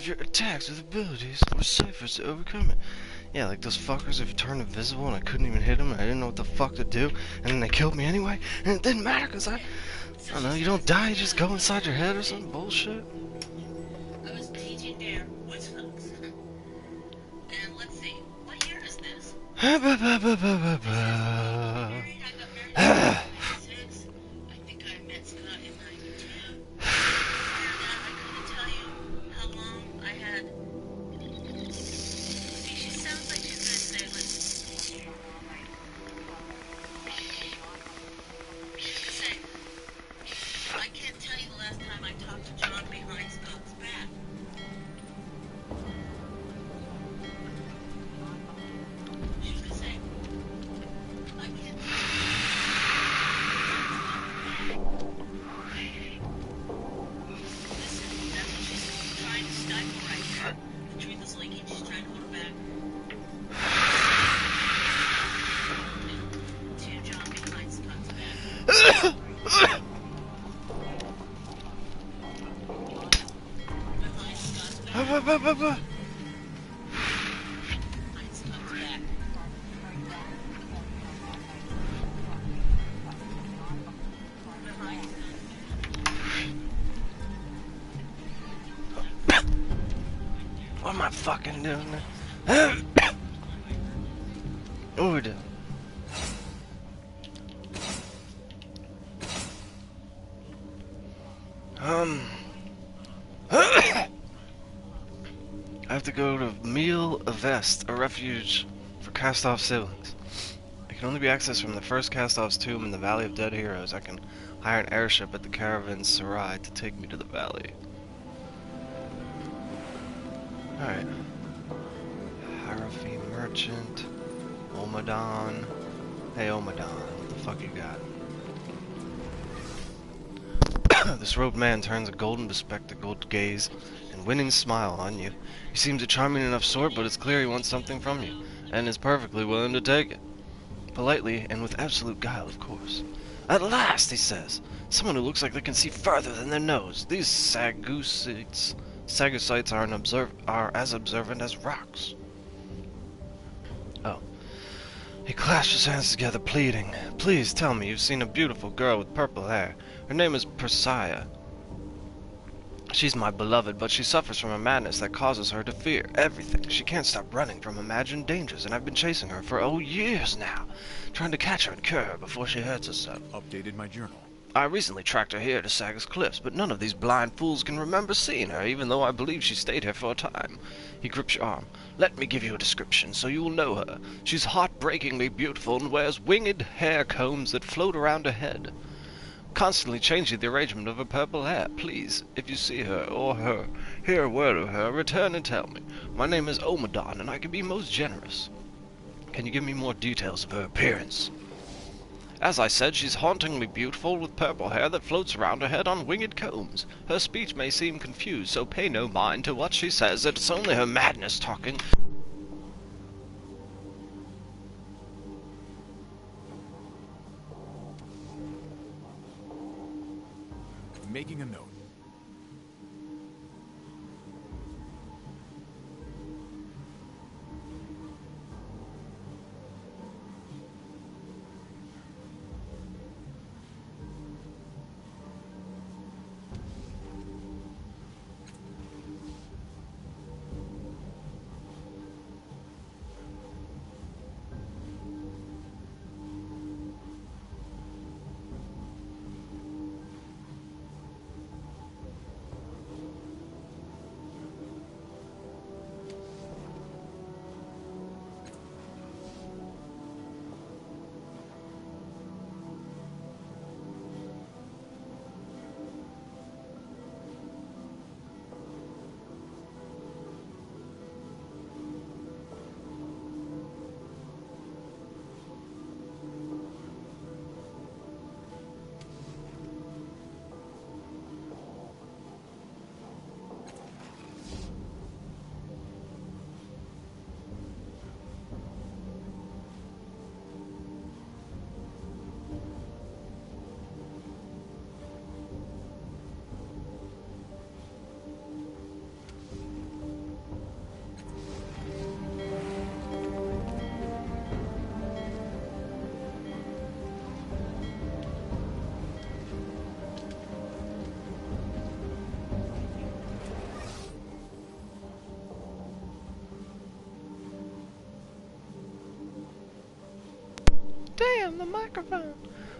of your attacks with abilities or ciphers to overcome it. Yeah, like those fuckers if you turned invisible and I couldn't even hit them and I didn't know what the fuck to do, and then they killed me anyway, and it didn't matter because I don't know, you don't die, you just go inside your head or some bullshit. I was teaching there witch hooks. And let's see, what year is this? I got married in 96. I think I met Scott in 92. And I couldn't tell you how long I had. See, she sounds like she's gonna say, listen. Say, I can't tell you the last time I talked to John behind Scott's back. She's gonna say, I can't. Listen, that's what she's trying to stifle right there. The truth is leaking. She's trying to hold her back. To John behind Scott's back. Behind Scott's back. Behind Scott's back. Behind What am I fucking doing now? What are we doing? I have to go to Meal Vest, a refuge for cast-off siblings. It can only be accessed from the first cast-off's tomb in the Valley of Dead Heroes. I can hire an airship at the Caravanserai to take me to the valley. Alright. Hierophant Merchant. Omadon. Hey Omadon, what the fuck you got? This robed man turns a golden bespectacled gaze and winning smile on you. He seems a charming enough sort, but it's clear he wants something from you, and is perfectly willing to take it. Politely, and with absolute guile, of course. At last, he says. Someone who looks like they can see farther than their nose. These Sagusites are as observant as rocks. Oh. He clasped his hands together, pleading. Please tell me you've seen a beautiful girl with purple hair. Her name is Persea. She's my beloved, but she suffers from a madness that causes her to fear everything. She can't stop running from imagined dangers, and I've been chasing her for, years now, trying to catch her and cure her before she hurts herself. Updated my journal. I recently tracked her here to Saga's Cliffs, but none of these blind fools can remember seeing her, even though I believe she stayed here for a time. He grips your arm. Let me give you a description, so you will know her. She's heartbreakingly beautiful and wears winged hair combs that float around her head, constantly changing the arrangement of her purple hair. Please, if you see her or hear a word of her, return and tell me. My name is Omadon, and I can be most generous. Can you give me more details of her appearance? As I said, she's hauntingly beautiful with purple hair that floats around her head on winged combs. Her speech may seem confused, so pay no mind to what she says. It's only her madness talking. Making a note. Damn, the microphone!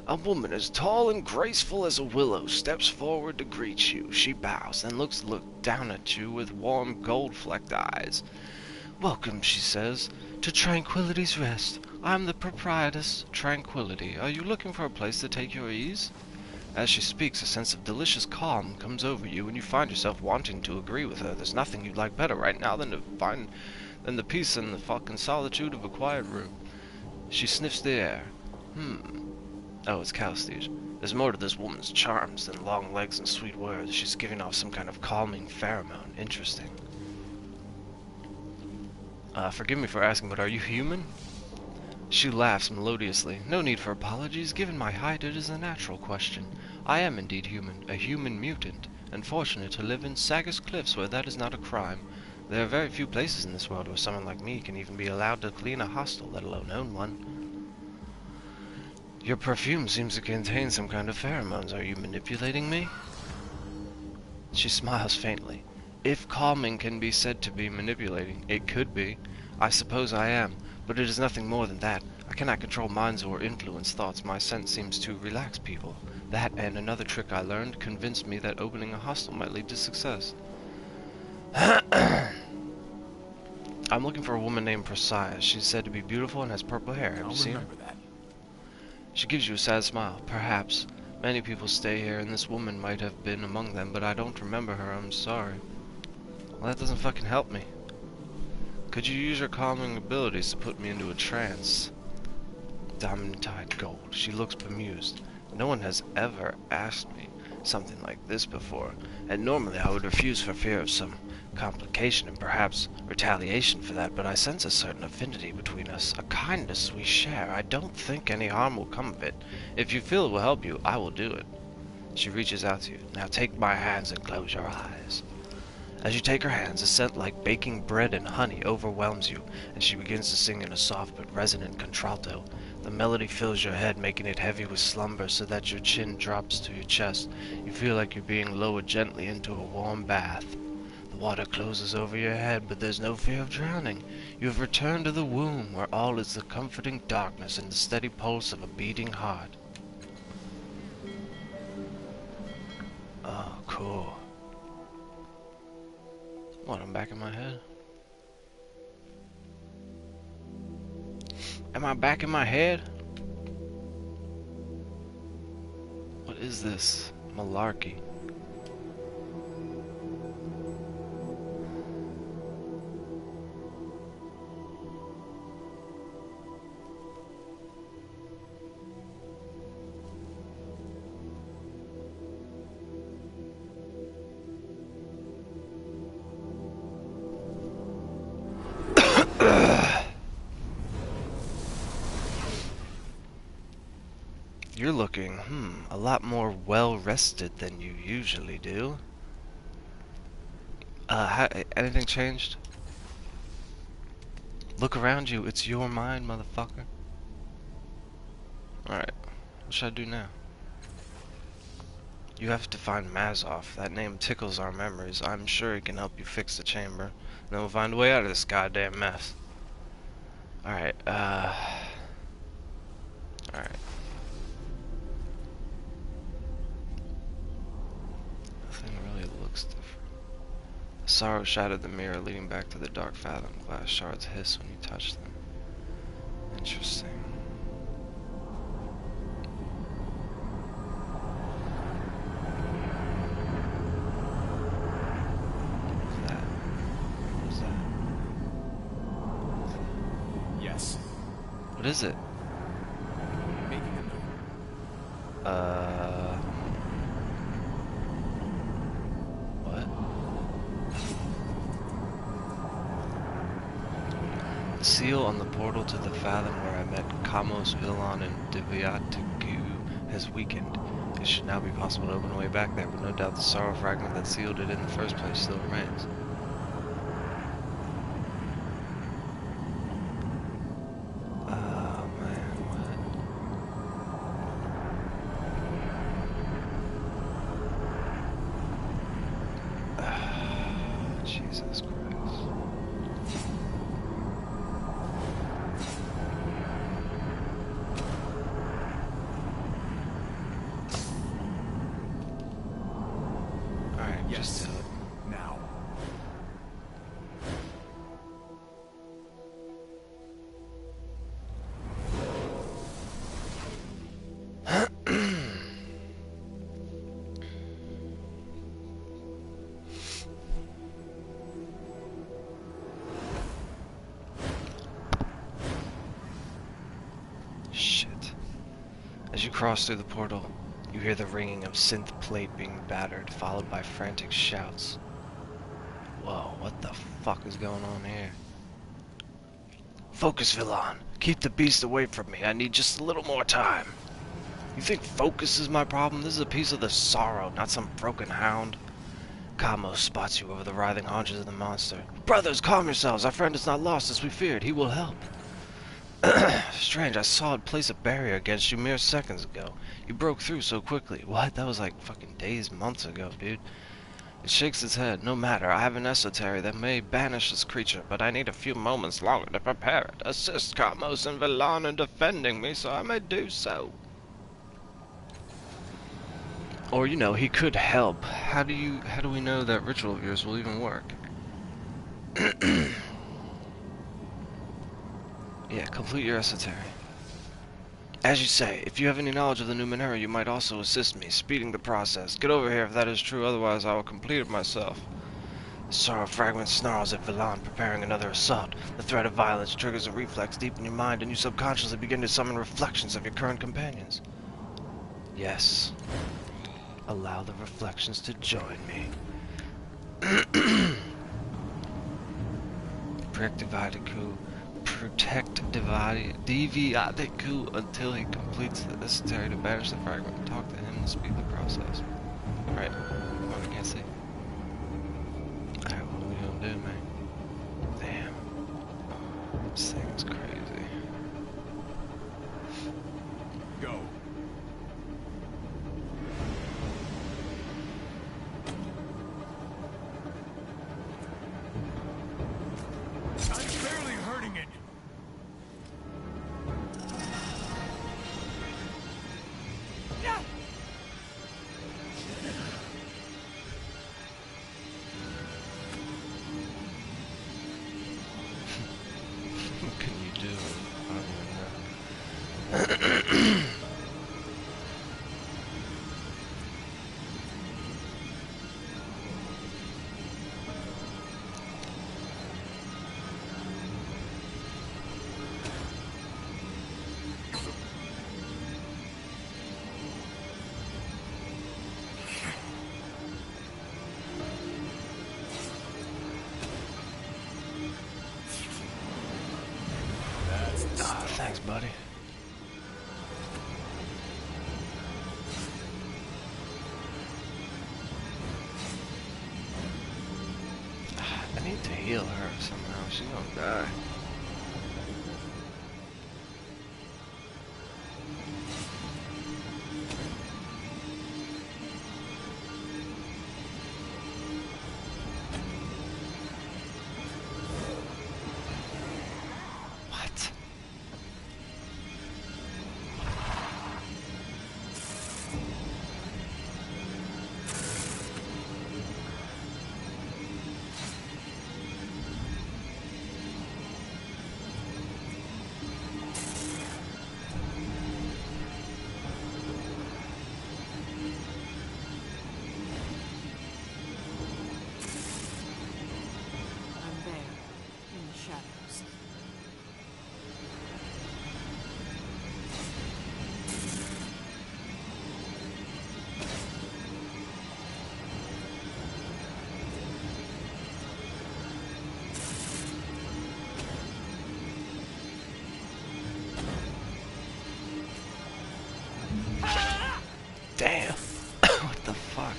A woman as tall and graceful as a willow steps forward to greet you. She bows and looks down at you with warm, gold-flecked eyes. Welcome, she says, to Tranquility's Rest. I'm the proprietress, Tranquility. Are you looking for a place to take your ease? As she speaks, a sense of delicious calm comes over you, and you find yourself wanting to agree with her. There's nothing you'd like better right now than the peace and the fucking solitude of a quiet room. She sniffs the air. Oh, it's cowstige. There's more to this woman's charms than long legs and sweet words. She's giving off some kind of calming pheromone. Interesting. Forgive me for asking, but are you human? She laughs melodiously. No need for apologies. Given my height, it is a natural question. I am indeed human, a human mutant, and fortunate to live in Sagus Cliffs where that is not a crime. There are very few places in this world where someone like me can even be allowed to clean a hostel, let alone own one. Your perfume seems to contain some kind of pheromones. Are you manipulating me? She smiles faintly. If calming can be said to be manipulating, it could be. I suppose I am, but it is nothing more than that. I cannot control minds or influence thoughts. My scent seems to relax people. That and another trick I learned convinced me that opening a hostel might lead to success. I'm looking for a woman named Precise. She's said to be beautiful and has purple hair. Have you seen her? Remember that. She gives you a sad smile. Perhaps. Many people stay here, and this woman might have been among them, but I don't remember her. I'm sorry. Well, that doesn't fucking help me. Could you use your calming abilities to put me into a trance? Diamond-tide gold. She looks bemused. No one has ever asked me something like this before, and normally I would refuse for fear of some complication and perhaps retaliation for that, but I sense a certain affinity between us, a kindness we share. I don't think any harm will come of it. If you feel it will help you, I will do it. She reaches out to you. Now take my hands and close your eyes. As you take her hands, a scent like baking bread and honey overwhelms you, and she begins to sing in a soft but resonant contralto. The melody fills your head, making it heavy with slumber so that your chin drops to your chest. You feel like you're being lowered gently into a warm bath. The water closes over your head, but there's no fear of drowning. You have returned to the womb, where all is the comforting darkness and the steady pulse of a beating heart. Oh, cool. What, I'm back in my head? Am I back in my head? What is this? Malarkey. You're looking, a lot more well-rested than you usually do. Anything changed? Look around you, it's your mind, motherfucker. Alright, what should I do now? You have to find Mazov. That name tickles our memories. I'm sure he can help you fix the chamber. And then we'll find a way out of this goddamn mess. Alright, Alright. Nothing really looks different. Sorrow shattered the mirror, leading back to the dark fathom. Glass shards hiss when you touch them. Interesting. Yes. What is it? Making a note. What? The seal on the portal to the fathom where I met Kamos, Vilon, and Divyatiku has weakened. It should now be possible to open a way back there, but no doubt the sorrow fragment that sealed it in the first place still remains. Jesus Christ. As you cross through the portal, you hear the ringing of synth plate being battered, followed by frantic shouts. Whoa, what the fuck is going on here? Focus, Villan. Keep the beast away from me. I need just a little more time. You think focus is my problem? This is a piece of the sorrow, not some broken hound. Kamo spots you over the writhing haunches of the monster. Brothers, calm yourselves. Our friend is not lost as we feared. He will help. Strange, I saw it place a barrier against you mere seconds ago. You broke through so quickly. What? That was like fucking days, months ago, dude. It shakes its head. No matter, I have an esoteric that may banish this creature, but I need a few moments longer to prepare it. Assist Kamos and Villan in defending me, so I may do so. Or, you know, he could help. How do we know that ritual of yours will even work? Yeah, complete your esoteric. As you say, if you have any knowledge of the Numenera, you might also assist me, speeding the process. Get over here if that is true, otherwise I will complete it myself. The sorrow fragment snarls at Villan, preparing another assault. The threat of violence triggers a reflex deep in your mind, and you subconsciously begin to summon reflections of your current companions. Yes. Allow the reflections to join me. Protect Diviadiku until he completes the necessary to banish the fragment. Talk to him and speed the process. Right. Come on, I can't see. Alright, what are we gonna do, man? Damn. This thing is crazy. Go. I'm barely hurting it. What can you do? I don't even know. Ah, thanks, buddy. I need to heal her somehow. She's gonna die. What? I'm there, in the shadows. Damn. What the fuck?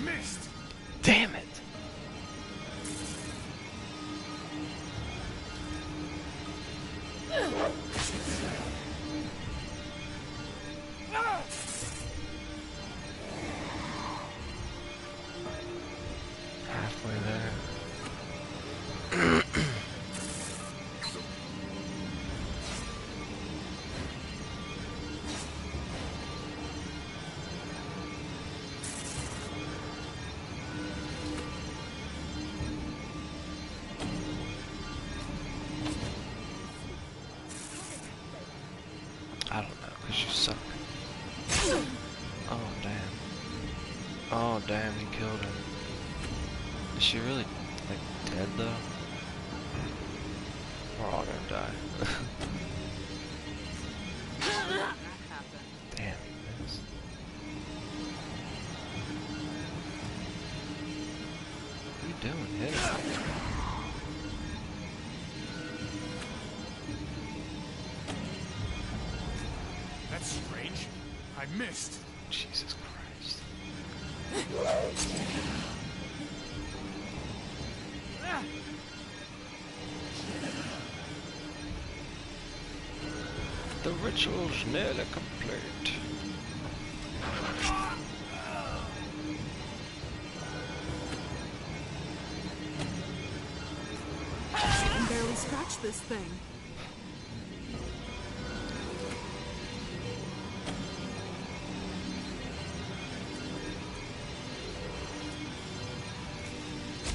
Missed. Damn it. Halfway there. I don't know, 'cause you suck. Oh, damn. Oh damn, he killed her. Is she really like dead though? We're all gonna die. That happened. Damn, he missed. What are you doing? Hit him. That's strange. I missed. Jesus Christ. The ritual's nearly complete. I can barely scratch this thing.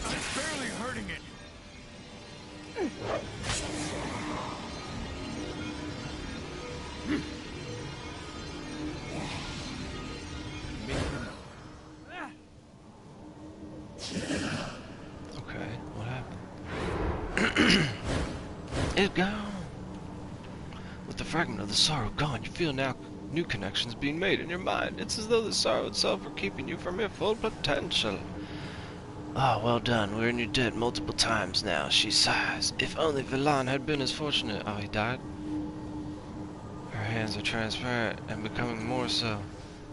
I'm barely hurting it. Okay, what happened? It's gone. With the fragment of the sorrow gone, you feel now new connections being made in your mind. It's as though the sorrow itself were keeping you from your full potential. Ah, well done. We're in your debt multiple times now, she sighs. If only Villan had been as fortunate. Oh, he died? Her hands are transparent and becoming more so.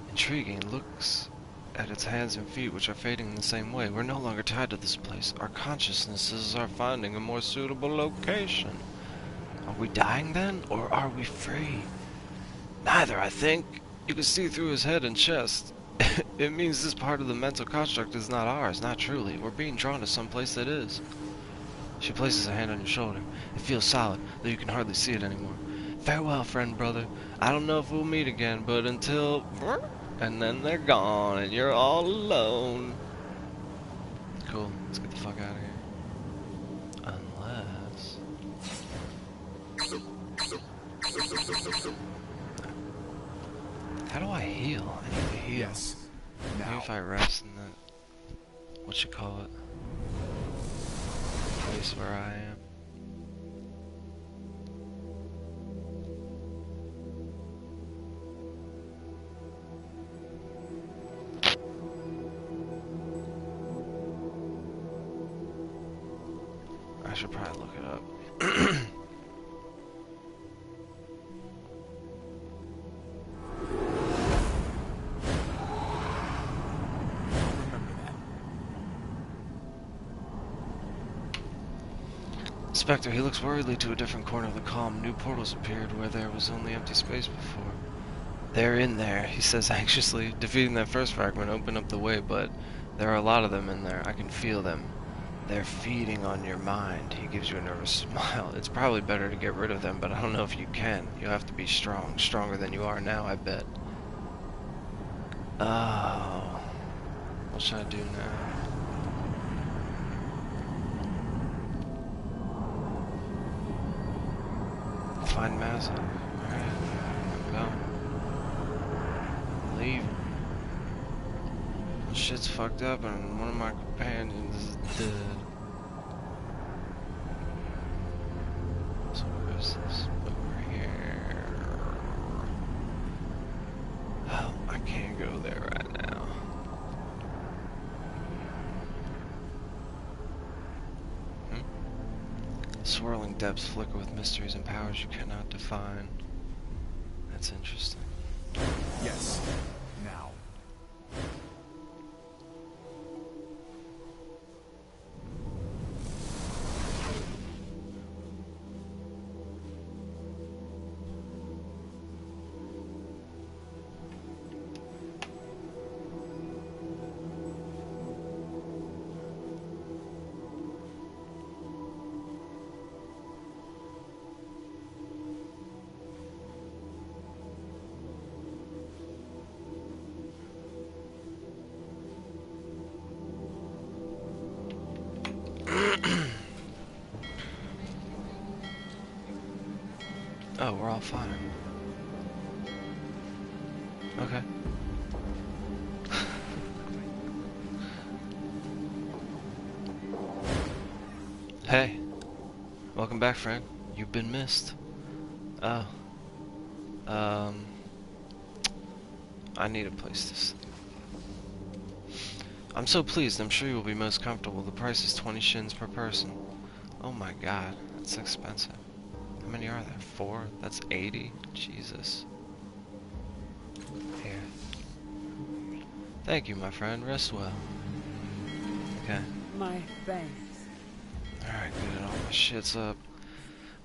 Intriguing. Looks at its hands and feet, which are fading in the same way. We're no longer tied to this place. Our consciousnesses are finding a more suitable location. Are we dying then, or are we free? Neither, I think. You can see through his head and chest. It means this part of the mental construct is not ours, not truly. We're being drawn to some place that is. She places a hand on your shoulder. It feels solid, though you can hardly see it anymore. Farewell, friend, brother. I don't know if we'll meet again, but until... And then they're gone, and you're all alone. Cool, let's get the fuck out of here. Unless... How do I heal? I need to heal. Yes. Maybe Now. if I rest in that... What you call it? Place where I am. I should probably look it up. Remember that. Spectre, he looks worriedly to a different corner of the column. New portals appeared where there was only empty space before. They're in there, he says anxiously. Defeating that first fragment opened up the way, but there are a lot of them in there. I can feel them. They're feeding on your mind. He gives you a nervous smile. It's probably better to get rid of them, but I don't know if you can. You'll have to be strong. Stronger than you are now, I bet. Oh. What should I do now? Find Massive. Alright. I'm going. I'm leaving. Shit's fucked up and one of my companions is dead. So where's this? Over here. Oh, I can't go there right now. Swirling depths flicker with mysteries and powers you cannot define. That's interesting. Yes. Now. Oh, we're all fine. Okay. Welcome back, Frank. You've been missed. Oh. I need a place to sleep. I'm so pleased. I'm sure you will be most comfortable. The price is 20 shins per person. Oh my god, that's expensive. How many are there? 4? That's 80? Jesus. Here. Thank you, my friend. Rest well. Okay. My thanks. Alright, getting all my shits up.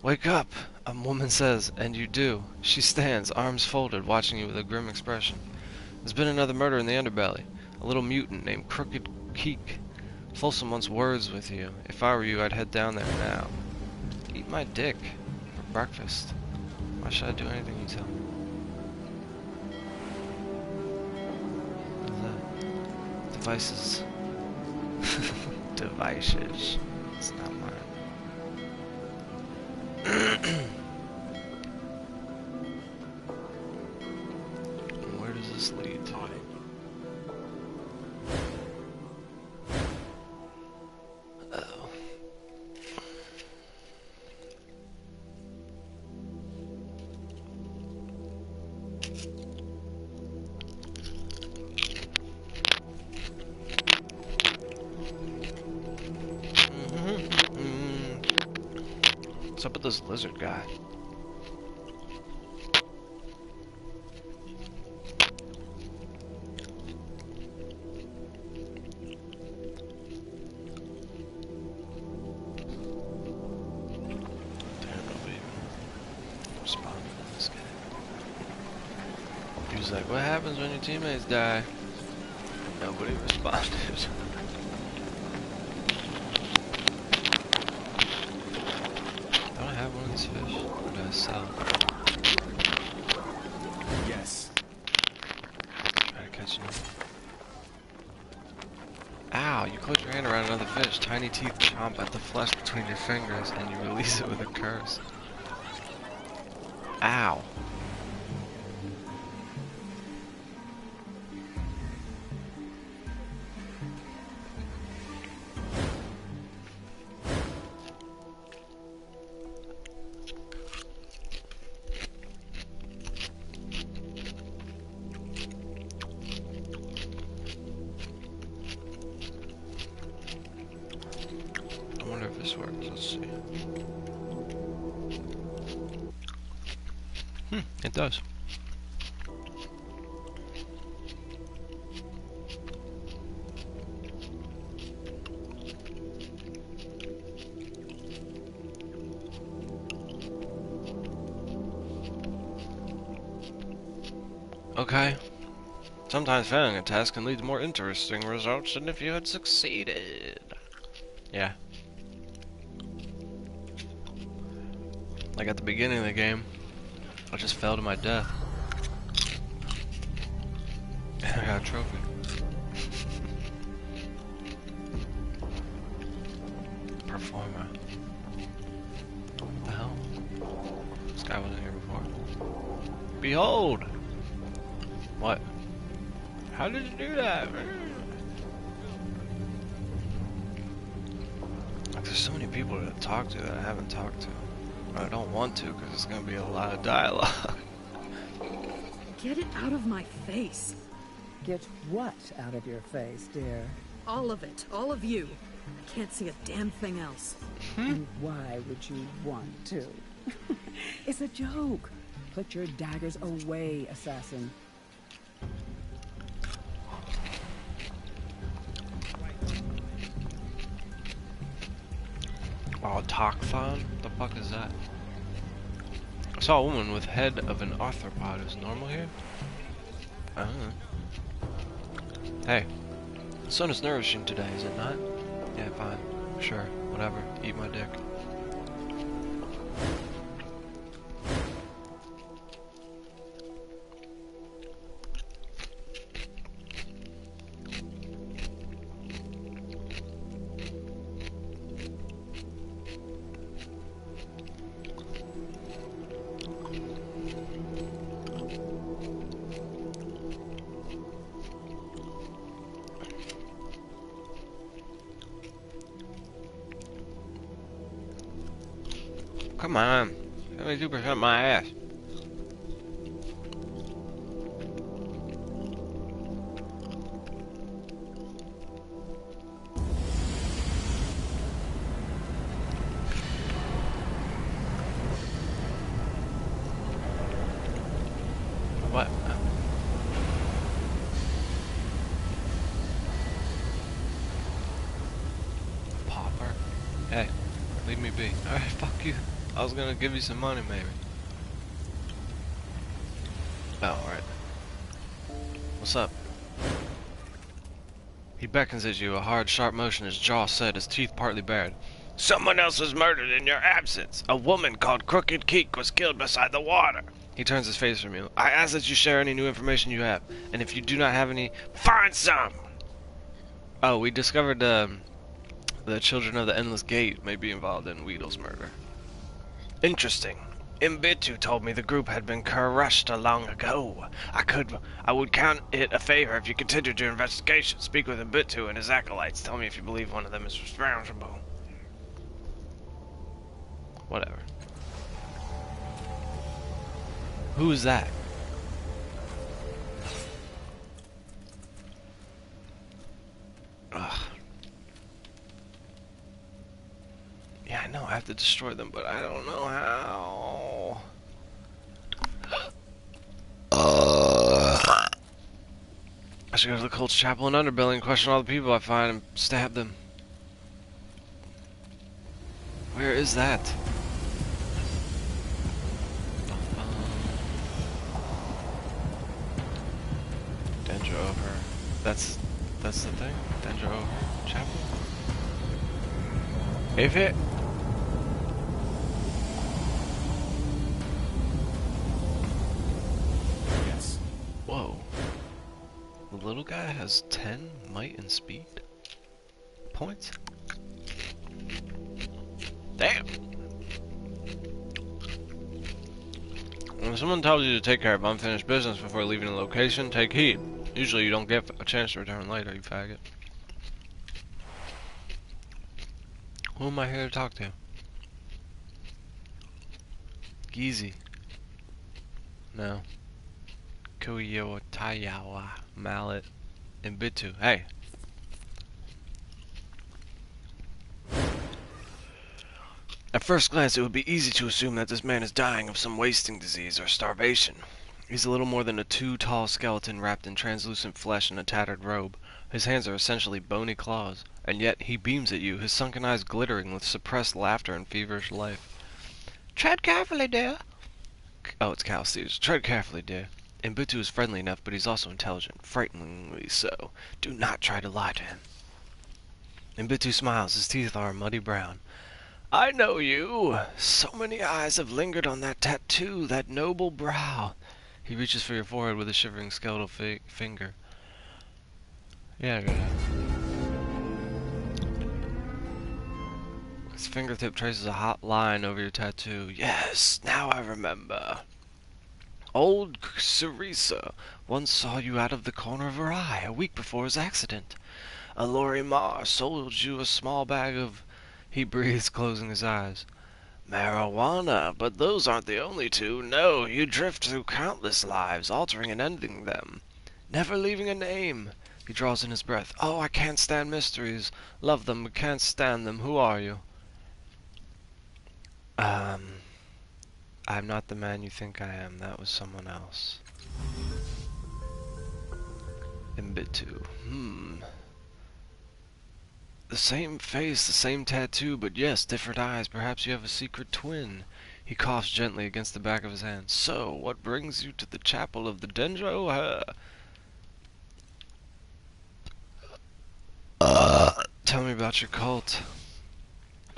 Wake up! A woman says, and you do. She stands, arms folded, watching you with a grim expression. There's been another murder in the underbelly. A little mutant named Crooked Keek. Folsom wants words with you. If I were you, I'd head down there now. Eat my dick for breakfast. Why should I do anything you tell me? What is that? Devices. Devices. It's not mine. Where does this lead to? Oh. What's up with this lizard guy? He was like, what happens when your teammates die? Nobody responded. Don't I have one of these fish? Or do I sell? Yes. Try to catch him. Ow, you close your hand around another fish. Tiny teeth chomp at the flesh between your fingers and you release it with a curse. Ow. I wonder if this works. Let's see. It does. Okay. Sometimes failing a task can lead to more interesting results than if you had succeeded. Yeah. Like at the beginning of the game, I just fell to my death. And I got a trophy. Performer. What the hell? This guy wasn't here before. Behold! What? How did you do that? Like, there's so many people to talk to that I haven't talked to. Or I don't want to because it's going to be a lot of dialogue. Get it out of my face. Get what out of your face, dear? All of it. All of you. I can't see a damn thing else. And why would you want to? It's a joke. Put your daggers away, assassin. Oh, Talkthon? What the fuck is that? I saw a woman with head of an arthropod. Is normal here? I don't know. Hey, the sun is nourishing today, is it not? Yeah, fine. Sure, whatever. Eat my dick. come on. 72% my ass. What? Popper? Hey, leave me be. Alright, fuck you. I was gonna give you some money, maybe. Oh, alright. What's up? He beckons at you, a hard, sharp motion, his jaw set, his teeth partly bared. Someone else was murdered in your absence. A woman called Crooked Keek was killed beside the water. He turns his face from you. I ask that you share any new information you have, and if you do not have any, find some! Oh, we discovered, the Children of the Endless Gate may be involved in Weedle's murder. Interesting. Imbitu told me the group had been crushed long ago. I would count it a favor if you continued your investigation. Speak with Imbitu and his acolytes. Tell me if you believe one of them is responsible. Whatever. Who is that? Ugh. Yeah, I know I have to destroy them, but I don't know how. I should go to the cult's chapel and underbelly and question all the people I find and stab them. Where is that? Dendro over. That's the thing? Dendro over chapel? If it... Yes. Whoa. The little guy has 10 might and speed points? Damn! When someone tells you to take care of unfinished business before leaving the location, take heed. Usually you don't get a chance to return later, you faggot. Who am I here to talk to? Geezy. No. Kuyo Tayawa. Mallet. And Bitu. Hey. At first glance, it would be easy to assume that this man is dying of some wasting disease or starvation. He's a little more than a 2-tall skeleton wrapped in translucent flesh and a tattered robe. His hands are essentially bony claws, and yet he beams at you, his sunken eyes glittering with suppressed laughter and feverish life. Tread carefully, dear. Oh, it's Cal Stevens. Tread carefully, dear. Imbitu is friendly enough, but he's also intelligent, frighteningly so. Do not try to lie to him. Imbitu smiles. His teeth are a muddy brown. I know you. So many eyes have lingered on that tattoo, that noble brow. He reaches for your forehead with a shivering skeletal finger. Yeah, go ahead. His fingertip traces a hot line over your tattoo. Yes, now I remember. Old Cerisa once saw you out of the corner of her eye a week before his accident. Alori Mar sold you a small bag of... He breathes, closing his eyes. Marijuana, but those aren't the only two. No, you drift through countless lives, altering and ending them. Never leaving a name. He draws in his breath. Oh, I can't stand mysteries. Love them, but can't stand them. Who are you? I'm not the man you think I am. That was someone else. Imbitu. The same face, the same tattoo, but yes, different eyes. Perhaps you have a secret twin. He coughs gently against the back of his hand. So, what brings you to the chapel of the Dendro? Tell me about your cult.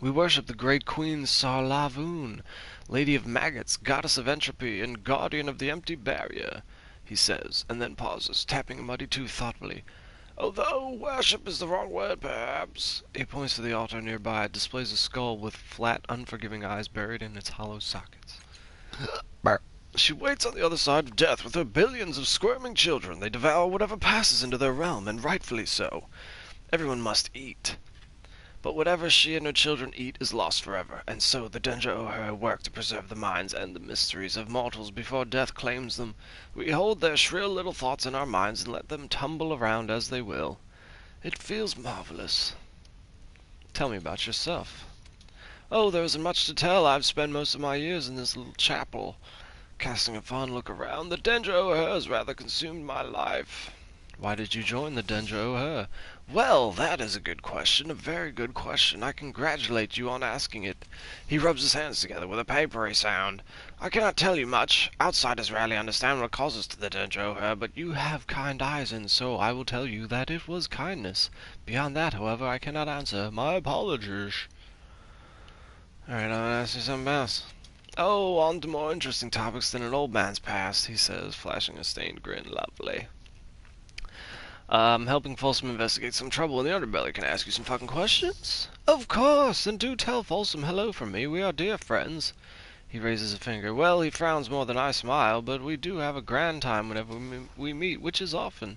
We worship the great queen Sarlavun, lady of maggots, goddess of entropy, and guardian of the empty barrier, he says, and then pauses, tapping a muddy tooth thoughtfully. Although worship is the wrong word, perhaps. He points to the altar nearby. It displays a skull with flat, unforgiving eyes buried in its hollow sockets. She waits on the other side of death with her billions of squirming children. They devour whatever passes into their realm, and rightfully so. Everyone must eat. But whatever she and her children eat is lost forever, and so the Dendra O'Hare work to preserve the minds and the mysteries of mortals before death claims them. We hold their shrill little thoughts in our minds and let them tumble around as they will. It feels marvelous. Tell me about yourself. Oh, there isn't much to tell. I've spent most of my years in this little chapel. Casting a fond look around, the Dendra O'Hare has rather consumed my life. Why did you join the Dendra O'Hare? Well, that is a good question, a very good question. I congratulate you on asking it. He rubs his hands together with a papery sound. I cannot tell you much. Outsiders rarely understand what causes to the Dendra O'Hare, but you have kind eyes, and so I will tell you that it was kindness. Beyond that, however, I cannot answer. My apologies. Alright, I'm gonna ask you something else. Oh, on to more interesting topics than an old man's past, he says, flashing a stained grin. Lovely. Helping Folsom investigate some trouble in the underbelly. Can I ask you some fucking questions? Of course, and do tell Folsom hello from me. We are dear friends. He raises a finger. Well, he frowns more than I smile, but we do have a grand time whenever we meet, which is often.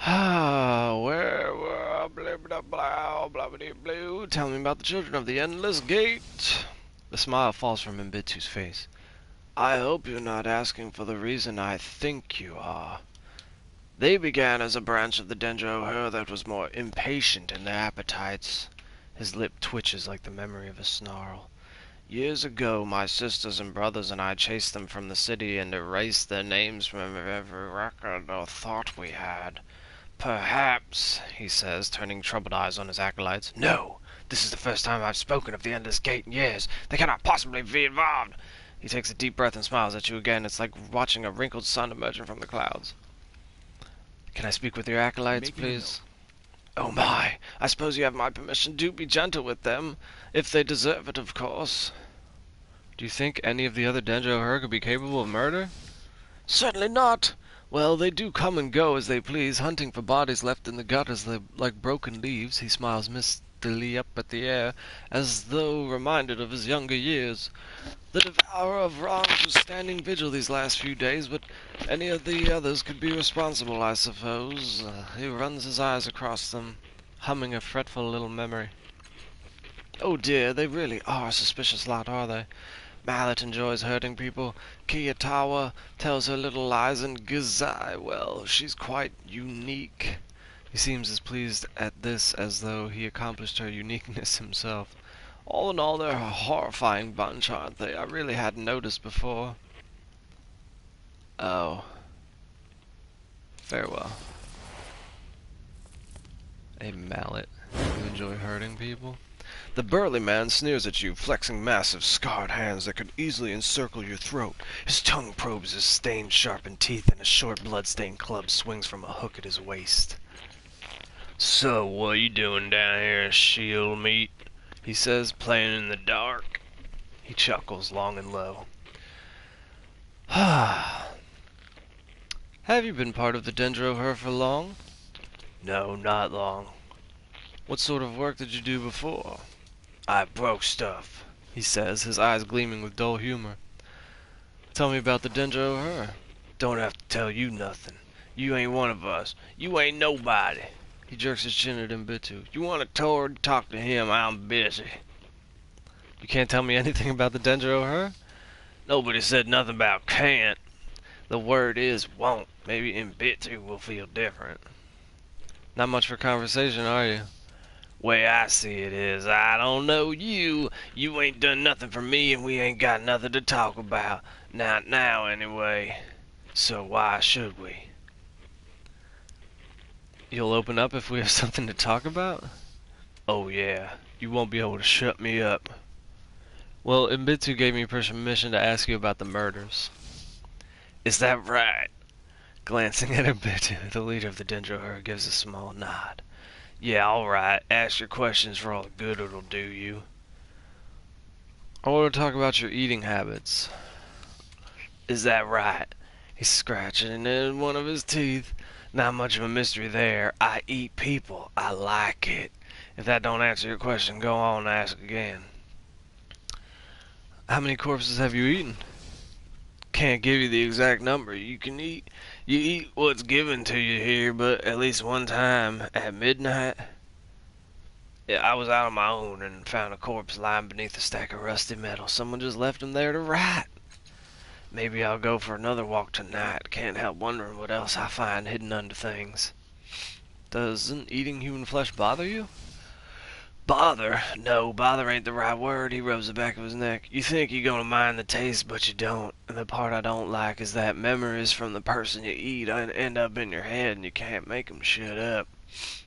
Where were blah blah blah blah blah blue? Tell me about the children of the endless gate. The smile falls from Mbitu's face. I hope you're not asking for the reason I think you are. They began as a branch of the Dendra O'Hare that was more impatient in their appetites. His lip twitches like the memory of a snarl. Years ago, my sisters and brothers and I chased them from the city and erased their names from every record or thought we had. Perhaps, he says, turning troubled eyes on his acolytes. No! This is the first time I've spoken of the Endless Gate in years. They cannot possibly be involved. He takes a deep breath and smiles at you again. It's like watching a wrinkled sun emerging from the clouds. Can I speak with your acolytes, please? Oh my! I suppose you have my permission. Do be gentle with them. If they deserve it, of course. Do you think any of the other Dendra O'Hare could be capable of murder? Certainly not! Well, they do come and go as they please, hunting for bodies left in the gutters like broken leaves. He smiles mistily up at the air, as though reminded of his younger years. The devourer of wrongs was standing vigil these last few days, but any of the others could be responsible, I suppose. He runs his eyes across them, humming a fretful little memory. Oh dear, they really are a suspicious lot, are they? Mallet enjoys hurting people, Kiyatawa tells her little lies, and Gazai, well, she's quite unique. He seems as pleased at this as though he accomplished her uniqueness himself. All in all, they're a horrifying bunch, aren't they? I really hadn't noticed before. Oh. Farewell. A mallet. You enjoy hurting people? The burly man sneers at you, flexing massive, scarred hands that could easily encircle your throat. His tongue probes his stained, sharpened teeth, and a short, blood-stained club swings from a hook at his waist. So, what you doing down here, shield meat? He says, playing in the dark. He chuckles long and low. Have you been part of the Dendra O'Hare for long? No, not long. What sort of work did you do before? I broke stuff, he says, his eyes gleaming with dull humor. Tell me about the Dendra O'Hare. Don't have to tell you nothing. You ain't one of us. You ain't nobody. He jerks his chin at Mbitu. You want to talk to him, I'm busy. You can't tell me anything about the Dendra O'Hare? Nobody said nothing about can't. The word is won't. Maybe Mbitu will feel different. Not much for conversation, are you? Way I see it is, I don't know you. You ain't done nothing for me, and we ain't got nothing to talk about. Not now, anyway. So why should we? You'll open up if we have something to talk about? Oh yeah, you won't be able to shut me up. Well, Mbitu gave me permission to ask you about the murders. Is that right? Glancing at Mbitu, the leader of the Dendra O'Hare gives a small nod. Yeah, alright. Ask your questions for all the good it'll do you. I want to talk about your eating habits. Is that right? He's scratching in one of his teeth. Not much of a mystery there. I eat people. I like it. If that don't answer your question, go on and ask again. How many corpses have you eaten? Can't give you the exact number. You eat what's given to you here, but at least one time at midnight. Yeah, I was out on my own and found a corpse lying beneath a stack of rusty metal. Someone just left him there to rot. Maybe I'll go for another walk tonight. Can't help wondering what else I find hidden under things. Doesn't eating human flesh bother you? Bother? No, bother ain't the right word. He rubs the back of his neck. You think you're gonna mind the taste, but you don't. And the part I don't like is that memories from the person you eat end up in your head and you can't make 'em shut up.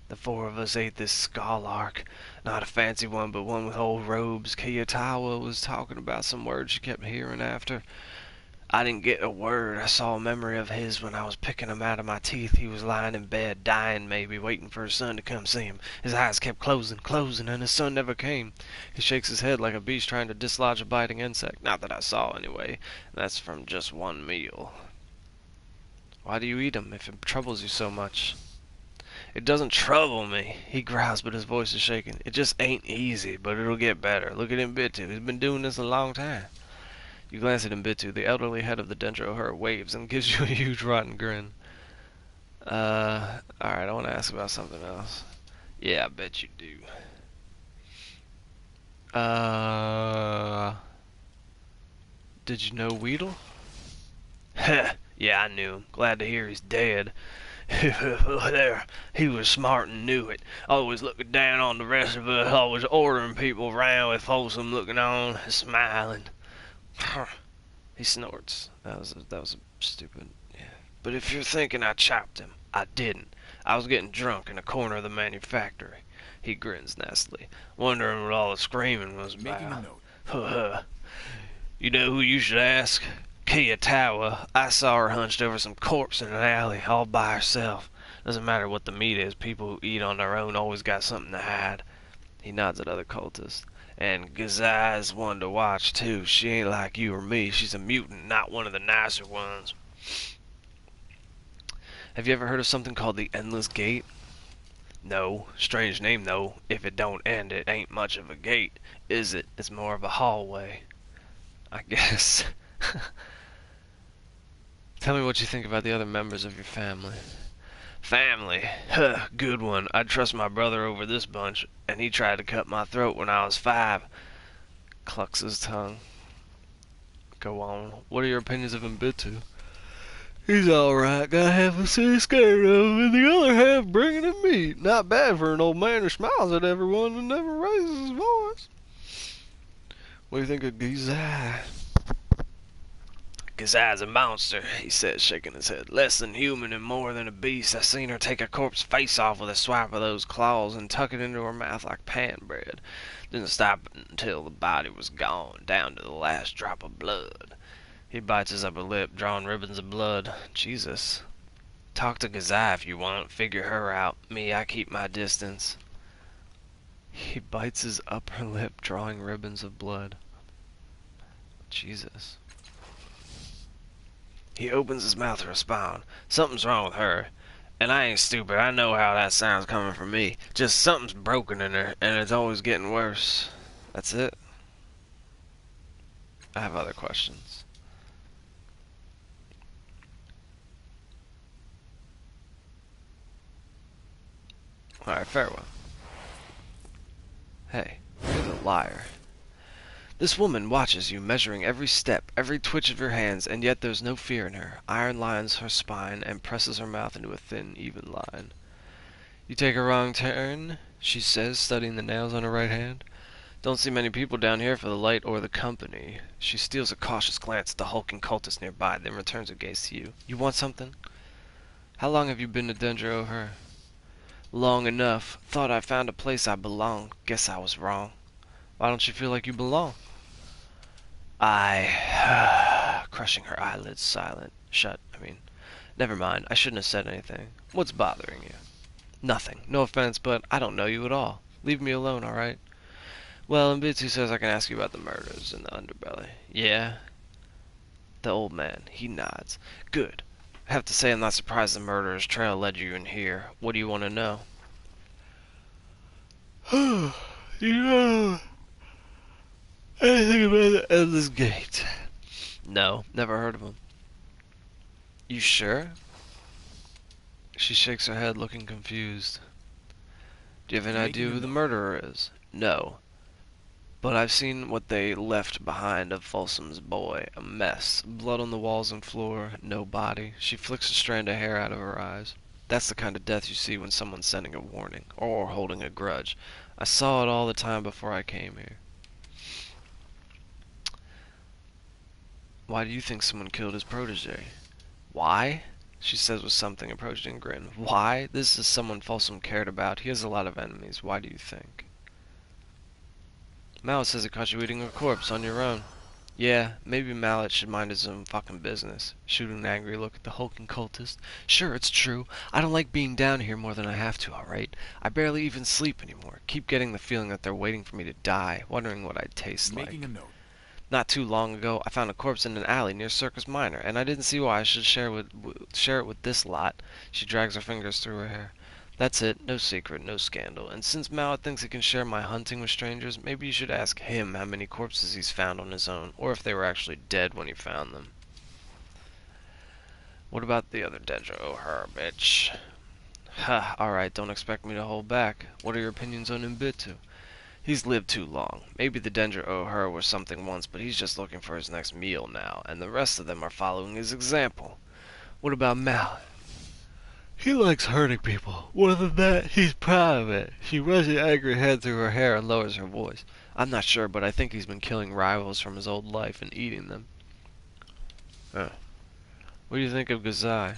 The four of us ate this skull arc. Not a fancy one, but one with old robes. Kiyatawa was talking about some words she kept hearing after. I didn't get a word. I saw a memory of his when I was picking him out of my teeth. He was lying in bed, dying maybe, waiting for his son to come see him. His eyes kept closing, and his son never came. He shakes his head like a beast trying to dislodge a biting insect. Not that I saw, anyway. That's from just one meal. Why do you eat him if it troubles you so much? It doesn't trouble me. He growls, but his voice is shaking. It just ain't easy, but it'll get better. Look at Mbitu. He's been doing this a long time. You glance at Mbitu. The elderly head of the Dendro herd waves and gives you a huge rotten grin. Alright, I want to ask about something else. Yeah, I bet you do. Did you know Weedle? Heh, yeah, I knew him. Glad to hear he's dead. There, he was smart and knew it. Always looking down on the rest of us, always ordering people around with wholesome looking on, smiling. He snorts. That was stupid. Yeah. But if you're thinking I chopped him, I didn't. I was getting drunk in a corner of the manufactory. He grins nastily, wondering what all the screaming was Making a about. note. You know who you should ask? Kiyatawa. I saw her hunched over some corpse in an alley, all by herself. Doesn't matter what the meat is, people who eat on their own always got something to hide. He nods at other cultists. And Gazai's one to watch, too. She ain't like you or me. She's a mutant, not one of the nicer ones. Have you ever heard of something called the Endless Gate? No. Strange name, though. If it don't end, it ain't much of a gate, is it? It's more of a hallway. I guess. Tell me what you think about the other members of your family. Family? Huh, good one. I'd trust my brother over this bunch, and he tried to cut my throat when I was 5. Clucks his tongue. Go on. What are your opinions of Mbitu? He's alright. Got half a city scared of him, and the other half bringing him meat. Not bad for an old man who smiles at everyone and never raises his voice. What do you think of Gizai? Gazai's a monster, he says, shaking his head. Less than human and more than a beast. I seen her take a corpse's face off with a swipe of those claws and tuck it into her mouth like pan bread. Didn't stop until the body was gone, down to the last drop of blood. He bites his upper lip, drawing ribbons of blood. Jesus. Talk to Gazai if you want. Figure her out. Me, I keep my distance. He bites his upper lip, drawing ribbons of blood. Jesus. He opens his mouth to respond. Something's wrong with her. And I ain't stupid. I know how that sounds coming from me. Just something's broken in her, and it's always getting worse. That's it. I have other questions. Alright, farewell. Hey, you're the liar. This woman watches you, measuring every step, every twitch of your hands, and yet there's no fear in her. Iron lines her spine and presses her mouth into a thin, even line. You take a wrong turn, she says, studying the nails on her right hand. Don't see many people down here for the light or the company. She steals a cautious glance at the hulking cultist nearby, then returns her gaze to you. You want something? How long have you been to Dendro her? Long enough. Thought I found a place I belonged. Guess I was wrong. Why don't you feel like you belong? Crushing her eyelids shut. Never mind. I shouldn't have said anything. What's bothering you? Nothing. No offense, but I don't know you at all. Leave me alone, alright? Well, Mbitsu says I can ask you about the murders in the underbelly. Yeah? The old man. He nods. Good. I have to say I'm not surprised the murderer's trail led you in here. What do you want to know? You know anything about the Endless Gate? No, never heard of him. You sure? She shakes her head, looking confused. Do you have any I'm idea making a who the note. murderer is? No. But I've seen what they left behind of Folsom's boy. A mess. Blood on the walls and floor. No body. She flicks a strand of hair out of her eyes. That's the kind of death you see when someone's sending a warning. Or holding a grudge. I saw it all the time before I came here. Why do you think someone killed his protege? Why? She says with something approaching a grin. Why? This is someone Folsom cared about. He has a lot of enemies. Why do you think? Mallet says he caught you eating a corpse on your own. Yeah, maybe Mallet should mind his own fucking business. Shooting an angry look at the hulking cultist. Sure, it's true. I don't like being down here more than I have to, alright? I barely even sleep anymore. Keep getting the feeling that they're waiting for me to die, wondering what I'd taste like. Making a note. Not too long ago, I found a corpse in an alley near Circus Minor, and I didn't see why I should share it with this lot. She drags her fingers through her hair. That's it, no secret, no scandal. And since Mallet thinks he can share my hunting with strangers, maybe you should ask him how many corpses he's found on his own, or if they were actually dead when he found them. What about the other Dedra? Oh, her bitch. Ha, alright, don't expect me to hold back. What are your opinions on Mbitu? He's lived too long. Maybe the Dendra O'Hare was something once, but he's just looking for his next meal now, and the rest of them are following his example. What about Mallet? He likes hurting people. More than that, he's proud of it. She rubs an angry head through her hair and lowers her voice. I'm not sure, but I think he's been killing rivals from his old life and eating them. Huh. What do you think of Gazai?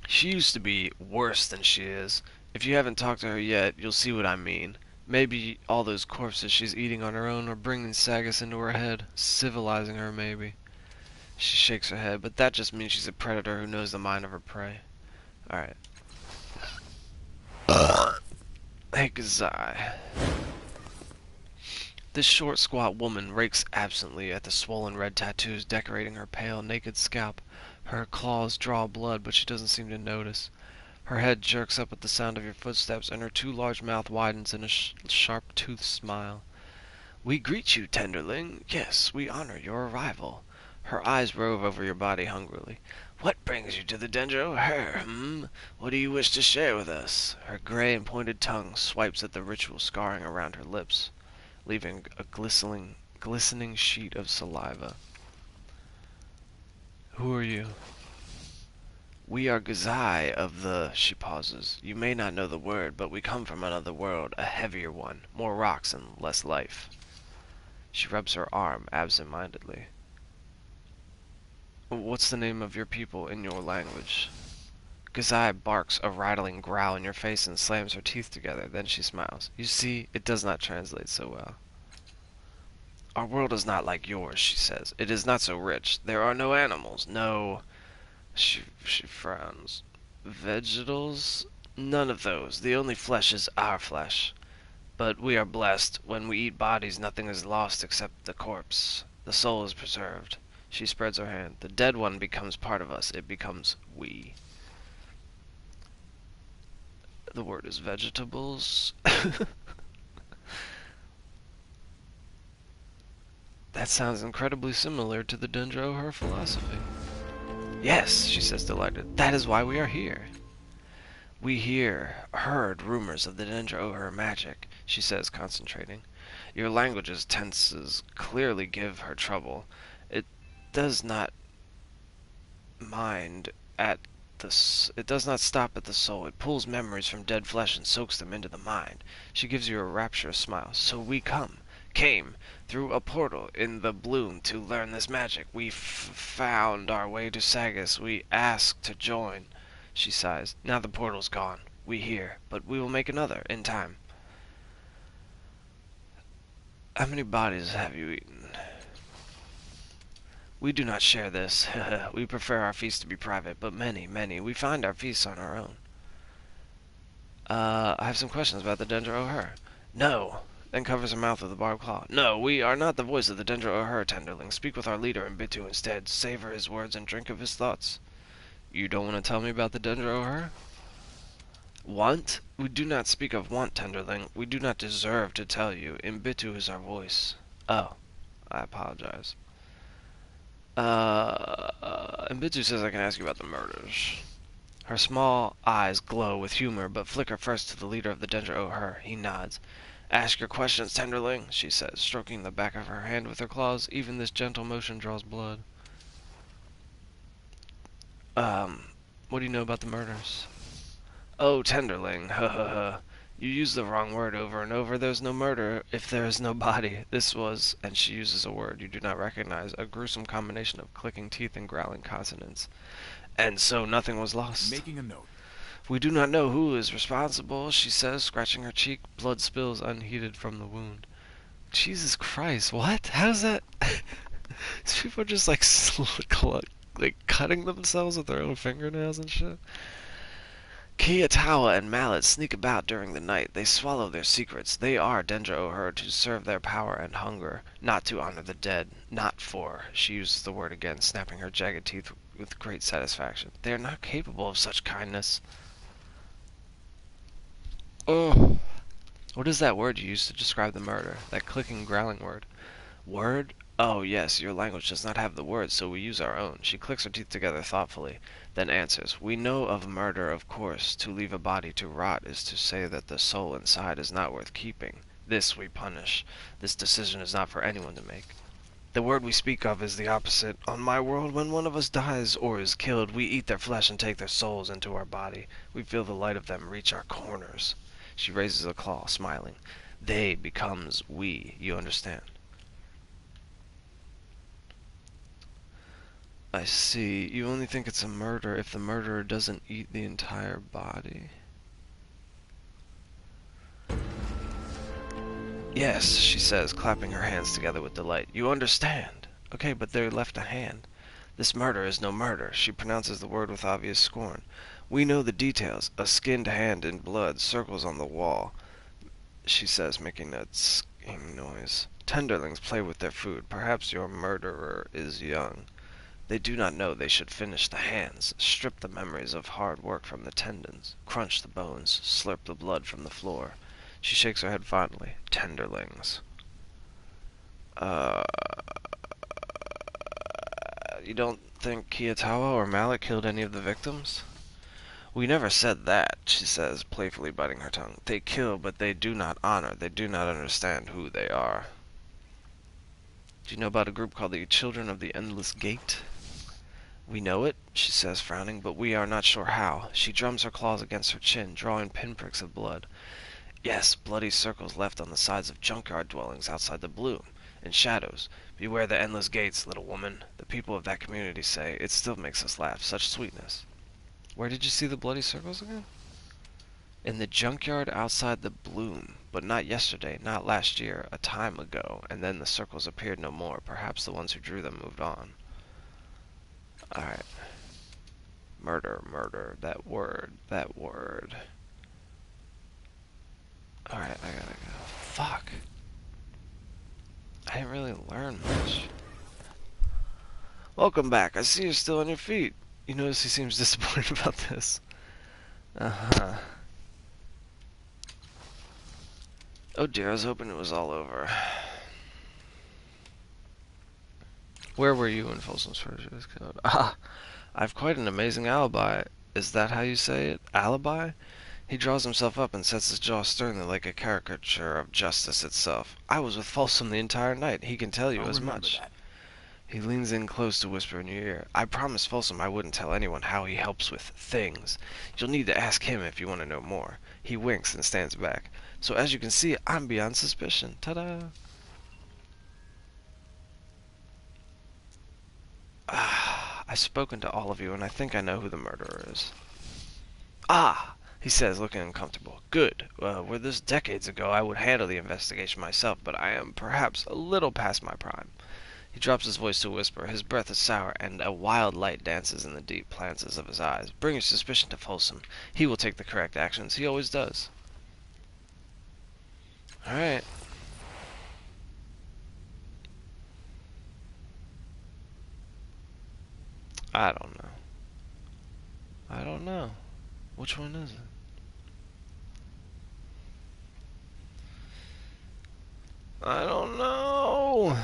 She used to be worse than she is. If you haven't talked to her yet, you'll see what I mean. Maybe all those corpses she's eating on her own are bringing Sagas into her head, civilizing her maybe. She shakes her head, but that just means she's a predator who knows the mind of her prey. Alright. Hey, Gazai. This short, squat woman rakes absently at the swollen red tattoos decorating her pale, naked scalp. Her claws draw blood, but she doesn't seem to notice. Her head jerks up at the sound of your footsteps, and her too large mouth widens in a sharp-toothed smile. We greet you, tenderling. Yes, we honor your arrival. Her eyes rove over your body hungrily. What brings you to the Dendra O'Hare, What do you wish to share with us? Her gray and pointed tongue swipes at the ritual scarring around her lips, leaving a glistening sheet of saliva. Who are you? We are Gazai of the... She pauses. You may not know the word, but we come from another world, a heavier one, more rocks and less life. She rubs her arm absent-mindedly. What's the name of your people in your language? Gazai barks a rattling growl in your face and slams her teeth together. Then she smiles. You see, it does not translate so well. Our world is not like yours, she says. It is not so rich. There are no animals, no... She frowns. Vegetals? None of those. The only flesh is our flesh. But we are blessed. When we eat bodies, nothing is lost except the corpse. The soul is preserved. She spreads her hand. The dead one becomes part of us. It becomes we. The word is vegetables. That sounds incredibly similar to the Dendra O'Hare philosophy. Yes, she says delighted. That is why we are here. We heard rumors of the Dendra O'Hare magic, she says, concentrating. Your language's tenses clearly give her trouble. It does not mind at it does not stop at the soul. It pulls memories from dead flesh and soaks them into the mind. She gives you a rapturous smile. So we came through a portal in the bloom to learn this magic. We found our way to Sagas. We asked to join. She sighs. Now the portal's gone. We here, but we will make another in time. How many bodies have you eaten? We do not share this. We prefer our feasts to be private, but many, many. We find our feasts on our own. I have some questions about the Dendra O'Hare. No. Then covers her mouth with a barbed claw. No, we are not the voice of the Dendra O'Hare, tenderling. Speak with our leader Mbitu instead. Savor his words and drink of his thoughts. You don't want to tell me about the Dendra O'Hare? Want? We do not speak of want, tenderling. We do not deserve to tell you. Mbitu is our voice. Oh, I apologize. Mbitu says I can ask you about the murders. Her small eyes glow with humor, but flicker first to the leader of the Dendro-Her. He nods. Ask your questions, tenderling, she says, stroking the back of her hand with her claws. Even this gentle motion draws blood. What do you know about the murders? Oh, tenderling, ha ha ha. You use the wrong word over and over. There's no murder if there is no body. This was, and she uses a word you do not recognize, a gruesome combination of clicking teeth and growling consonants. And so nothing was lost. Making a note. We do not know who is responsible, she says, scratching her cheek. Blood spills unheeded from the wound. Jesus Christ, what? How's that? These people are just like cutting themselves with their own fingernails and shit. Kiatawa and Mallet sneak about during the night. They swallow their secrets. They are Dendro-Her to serve their power and hunger, not to honor the dead. Not for, she uses the word again, snapping her jagged teeth with great satisfaction. They are not capable of such kindness. Oh, what is that word you used to describe the murder? That clicking, growling word? Word? Oh, yes, your language does not have the word, so we use our own. She clicks her teeth together thoughtfully, then answers. We know of murder, of course. To leave a body to rot is to say that the soul inside is not worth keeping. This we punish. This decision is not for anyone to make. The word we speak of is the opposite. On my world, when one of us dies or is killed, we eat their flesh and take their souls into our body. We feel the light of them reach our corners. She raises a claw, smiling. They becomes we, you understand? I see. You only think it's a murder if the murderer doesn't eat the entire body. Yes, she says, clapping her hands together with delight. You understand. Okay, but they left a hand. This murder is no murder. She pronounces the word with obvious scorn. We know the details. A skinned hand in blood circles on the wall, she says, making a sking noise. Tenderlings play with their food. Perhaps your murderer is young. They do not know they should finish the hands, strip the memories of hard work from the tendons, crunch the bones, slurp the blood from the floor. She shakes her head fondly. Tenderlings. You don't think Kiatawa or Mallet killed any of the victims? We never said that, she says, playfully biting her tongue. They kill, but they do not honor. They do not understand who they are. Do you know about a group called the Children of the Endless Gate? We know it, she says, frowning, but we are not sure how. She drums her claws against her chin, drawing pinpricks of blood. Yes, bloody circles left on the sides of junkyard dwellings outside the bloom, in shadows. Beware the endless gates, little woman. The people of that community say. It still makes us laugh. Such sweetness. Where did you see the bloody circles again? In the junkyard outside the bloom, but not yesterday, not last year, a time ago, and then the circles appeared no more. Perhaps the ones who drew them moved on. Alright. Murder, murder, that word, that word. Alright, I gotta go. Fuck. I didn't really learn much. Welcome back. I see you're still on your feet. You notice he seems disappointed about this. Uh-huh. Oh dear, I was hoping it was all over. Where were you when Folsom's first was killed? Ah, I've quite an amazing alibi. Is that how you say it? Alibi? He draws himself up and sets his jaw sternly like a caricature of justice itself. I was with Folsom the entire night. He can tell you I'll as remember much. that. He leans in close to whisper in your ear. I promised Folsom I wouldn't tell anyone how he helps with things. You'll need to ask him if you want to know more. He winks and stands back. So as you can see, I'm beyond suspicion. Ta-da! I've spoken to all of you, and I think I know who the murderer is. Ah, he says, looking uncomfortable. Good. Were this decades ago, I would handle the investigation myself, but I am perhaps a little past my prime. He drops his voice to a whisper. His breath is sour, and a wild light dances in the deep glances of his eyes. Bring your suspicion to Folsom. He will take the correct actions. He always does. Alright. I don't know. I don't know. Which one is it? I don't know.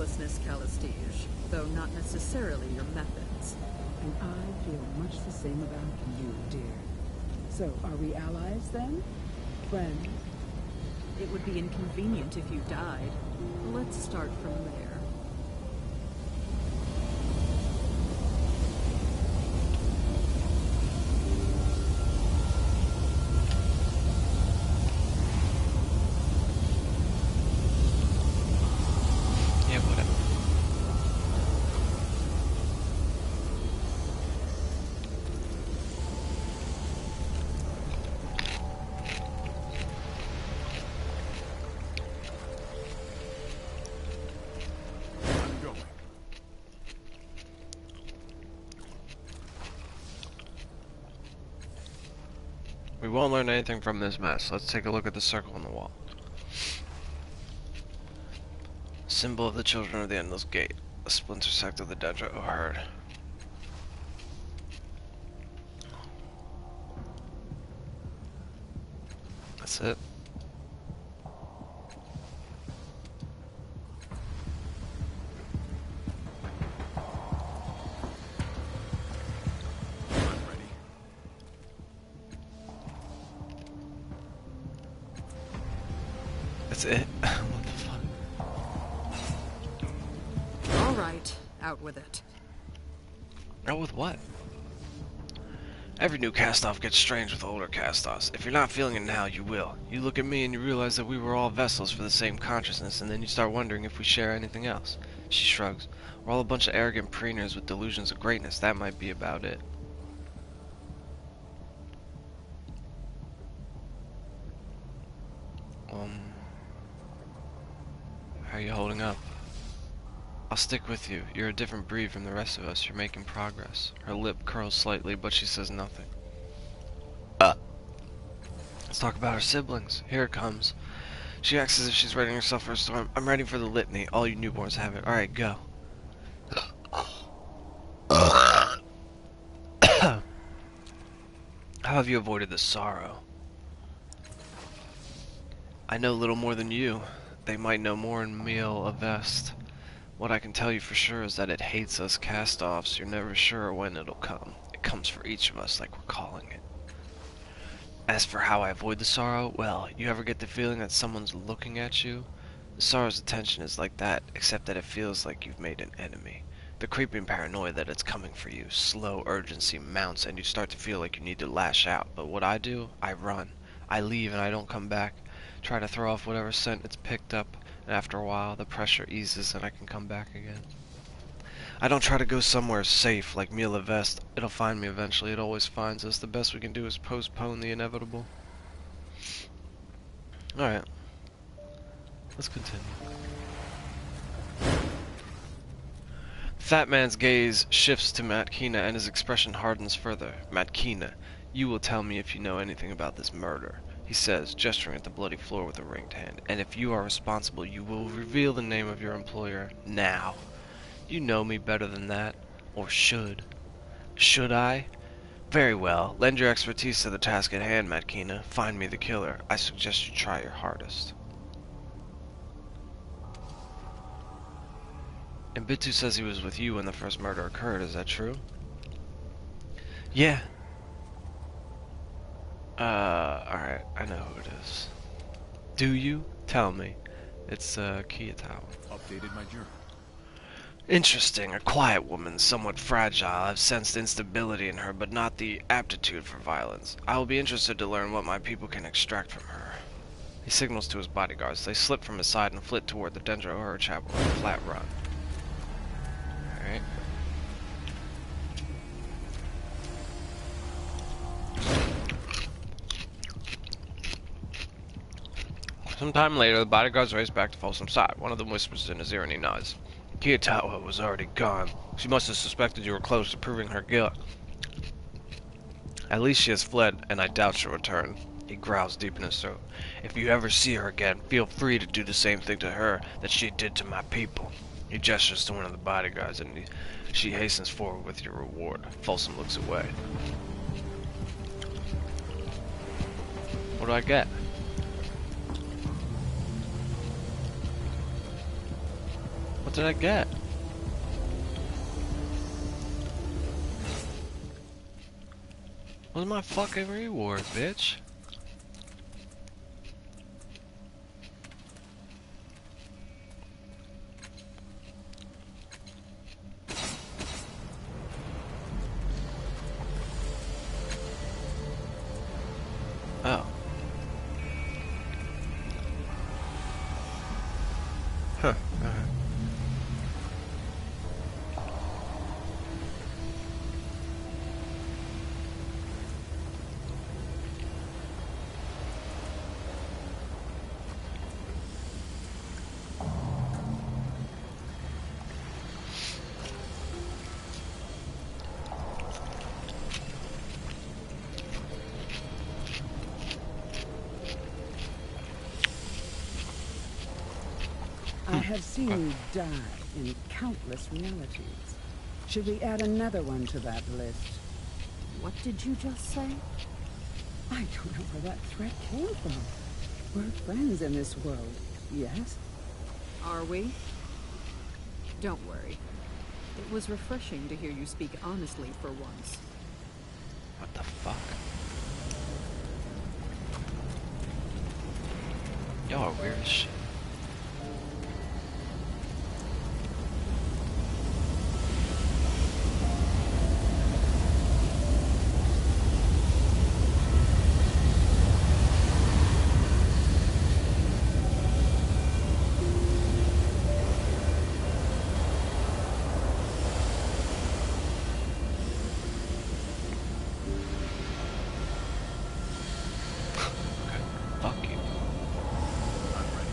ruthlessness, Calistige, though not necessarily your methods. And I feel much the same about you, dear. So, are we allies then? Friends? It would be inconvenient if you died. Let's start from there. Yeah, whatever. I'm going. We won't learn anything from this mess. Let's take a look at the circle on the wall. Symbol of the children of the Endless Gate. A splinter sect of the Dendro herd. That's it. I'm ready. That's it. What the fuck? All right, out with it. Out with what? Every new cast-off gets strange with older cast-offs. If you're not feeling it now, you will. You look at me and you realize that we were all vessels for the same consciousness, and then you start wondering if we share anything else. She shrugs. We're all a bunch of arrogant preeners with delusions of greatness. That might be about it. How are you holding up? I'll stick with you. You're a different breed from the rest of us. You're making progress. Her lip curls slightly, but she says nothing. Let's talk about her siblings. Here it comes. She acts as if she's readying herself for a storm. I'm ready for the litany. All you newborns have it. Alright, go. How have you avoided the sorrow? I know little more than you. They might know more in Meal Avest. What I can tell you for sure is that it hates us cast-offs. You're never sure when it'll come. It comes for each of us like we're calling it. As for how I avoid the sorrow, well, you ever get the feeling that someone's looking at you? The sorrow's attention is like that, except that it feels like you've made an enemy. The creeping paranoia that it's coming for you, slow urgency mounts and you start to feel like you need to lash out. But what I do, I run. I leave and I don't come back. Try to throw off whatever scent it's picked up, and after a while the pressure eases and I can come back again. I don't try to go somewhere safe like Mila Vest. It'll find me eventually. It always finds us. The best we can do is postpone the inevitable. Alright. Let's continue. Fat Man's gaze shifts to Matkina and his expression hardens further. Matkina, you will tell me if you know anything about this murder, he says, gesturing at the bloody floor with a ringed hand. And if you are responsible, you will reveal the name of your employer now. You know me better than that. Or should. Should I? Very well. Lend your expertise to the task at hand, Matkina. Find me the killer. I suggest you try your hardest. And Bitu says he was with you when the first murder occurred. Is that true? Yeah. Alright. I know who it is. Do you? Tell me. It's, Kiyatawa. Updated my journal. Interesting. A quiet woman, somewhat fragile. I've sensed instability in her, but not the aptitude for violence. I will be interested to learn what my people can extract from her. He signals to his bodyguards. They slip from his side and flit toward the Dendro Horror Chapel on a flat run. Alright. Sometime later, the bodyguards race back to Folsom's side. One of them whispers in his ear and he nods. Kiyatawa was already gone. She must have suspected you were close to proving her guilt. At least she has fled, and I doubt she'll return. He growls deep in his throat. If you ever see her again, feel free to do the same thing to her that she did to my people. He gestures to one of the bodyguards, and she hastens forward with your reward. Folsom looks away. What do I get? What did I get? What's my fucking reward, bitch? Oh. Huh. I have seen you die in countless realities. Should we add another one to that list? What did you just say? I don't know where that threat came from. We're friends in this world, yes? Are we? Don't worry. It was refreshing to hear you speak honestly for once. What the fuck? Y'all are weird as shit. Fuck you. I'm ready.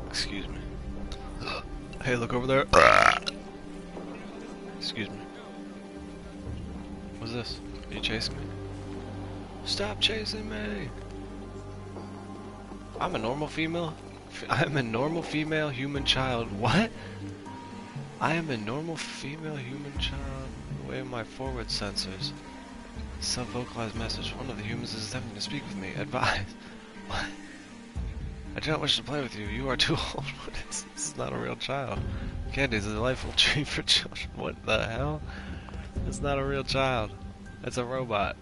Excuse me. Hey, look over there. Excuse me. What's this? Are you chasing me? Stop chasing me! I'm a normal female. I'm a normal female human child. What? I am a normal female human child. Away my forward sensors. Sub-vocalized message. One of the humans is attempting to speak with me. Advise. What? I do not wish to play with you. You are too old for this. This is not a real child. Candy is a delightful treat for children. What the hell? It's not a real child. It's a robot.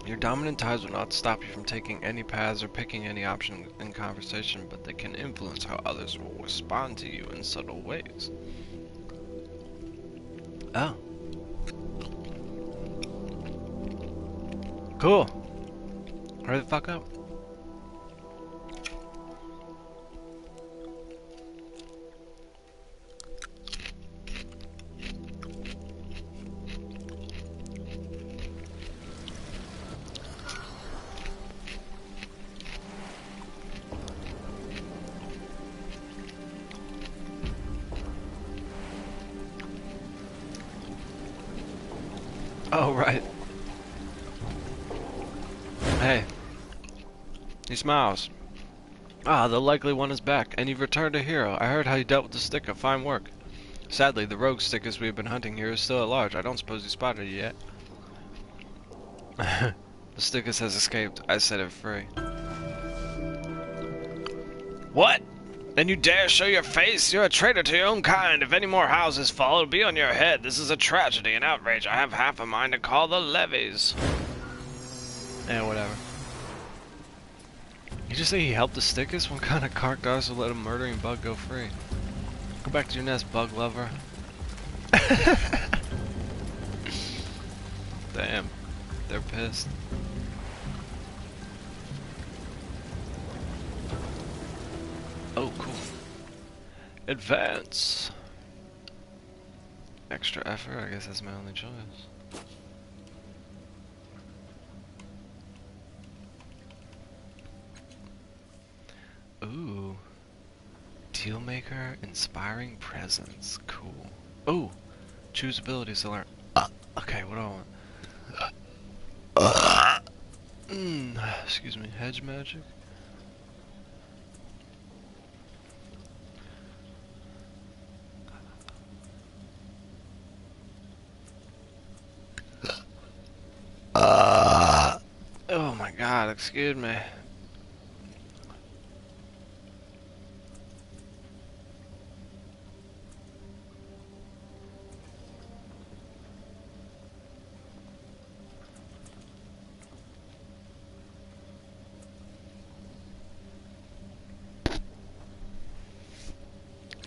Your dominant ties will not stop you from taking any paths or picking any option in conversation, but they can influence how others will respond to you in subtle ways. Oh. Cool. Hurry the fuck up. Oh, right. Hey. He smiles. Ah, the likely one is back, and you've returned a hero. I heard how you dealt with the sticker. Fine work. Sadly, the rogue stickers we have been hunting here is still at large. I don't suppose you spotted it yet. The stickers has escaped. I set it free. What? Then you dare show your face? You're a traitor to your own kind. If any more houses fall, it'll be on your head. This is a tragedy, an outrage. I have half a mind to call the levies. Yeah, whatever. You just say he helped the stickers? What kind of cark does will let a murdering bug go free? Go back to your nest, bug lover. Damn. They're pissed. Oh, cool. Advance. Extra effort? I guess that's my only choice. Ooh. Dealmaker, inspiring presence. Cool. Ooh. Choose abilities to learn. Okay, what do I want? Excuse me. Hedge magic? Oh my god, excuse me.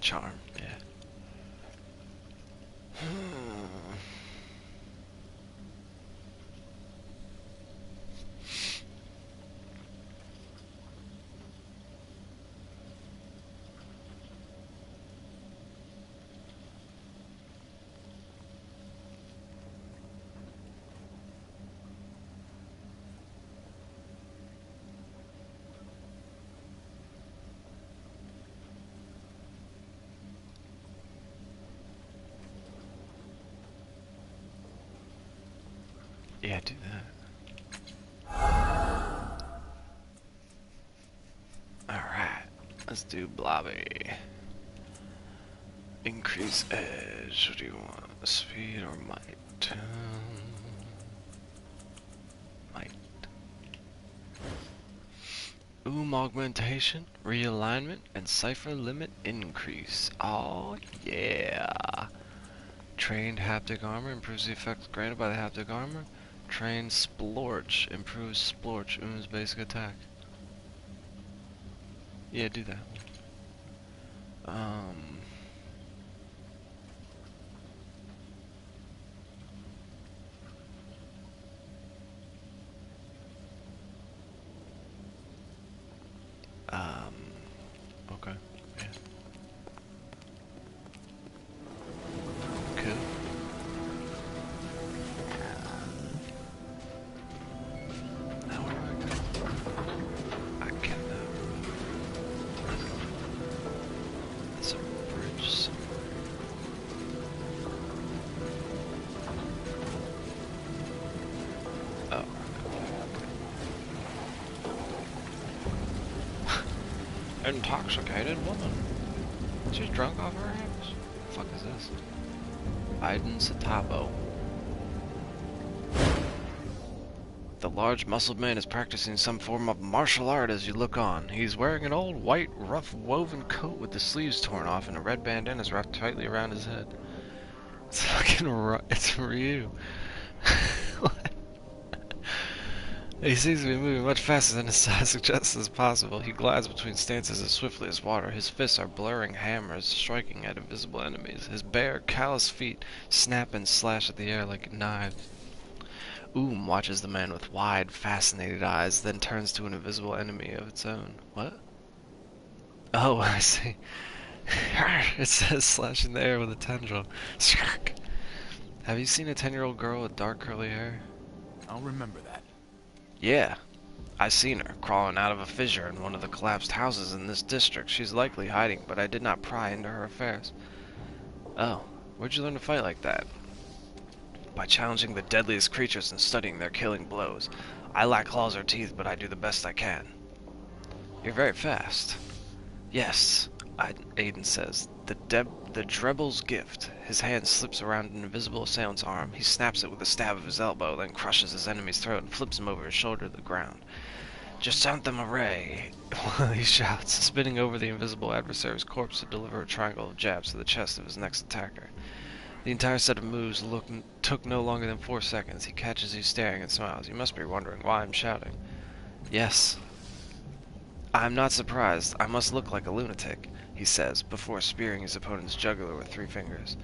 Charm, yeah. Yeah, do that. Alright, let's do Blobby. Increase edge. What do you want? Speed or might? Might. Augmentation, realignment, and cipher limit increase. Oh yeah. Trained haptic armor improves the effects granted by the haptic armor. Trained splorch improves splorch Oom's basic attack. Yeah, do that. Okay. Yeah. Cool. Now where do I go? I cannot. There's a bridge somewhere. Oh. Intoxicated woman. She's drunk off her hands. What the fuck is this? Iden Satabo. The large muscled man is practicing some form of martial art as you look on. He's wearing an old white rough woven coat with the sleeves torn off and a red bandana is wrapped tightly around his head. It's fucking it's Ryu. What? He seems to be moving much faster than his size suggests as possible. He glides between stances as swiftly as water. His fists are blurring hammers, striking at invisible enemies. His bare, callous feet snap and slash at the air like knives. Watches the man with wide, fascinated eyes, then turns to an invisible enemy of its own. What? Oh, I see. It says slash in the air with a tendril. Have you seen a 10-year-old girl with dark curly hair? I'll remember that. Yeah, I seen her, crawling out of a fissure in one of the collapsed houses in this district. She's likely hiding, but I did not pry into her affairs. Oh, where'd you learn to fight like that? By challenging the deadliest creatures and studying their killing blows. I lack claws or teeth, but I do the best I can. You're very fast. Yes, Aiden says. The Drebel's gift. His hand slips around an invisible assailant's arm. He snaps it with a stab of his elbow, then crushes his enemy's throat and flips him over his shoulder to the ground. Just sent them a ray, he shouts, spinning over the invisible adversary's corpse to deliver a triangle of jabs to the chest of his next attacker. The entire set of moves took no longer than 4 seconds. He catches you staring and smiles. You must be wondering why I'm shouting. Yes. I'm not surprised. I must look like a lunatic, he says, before spearing his opponent's jugular with 3 fingers.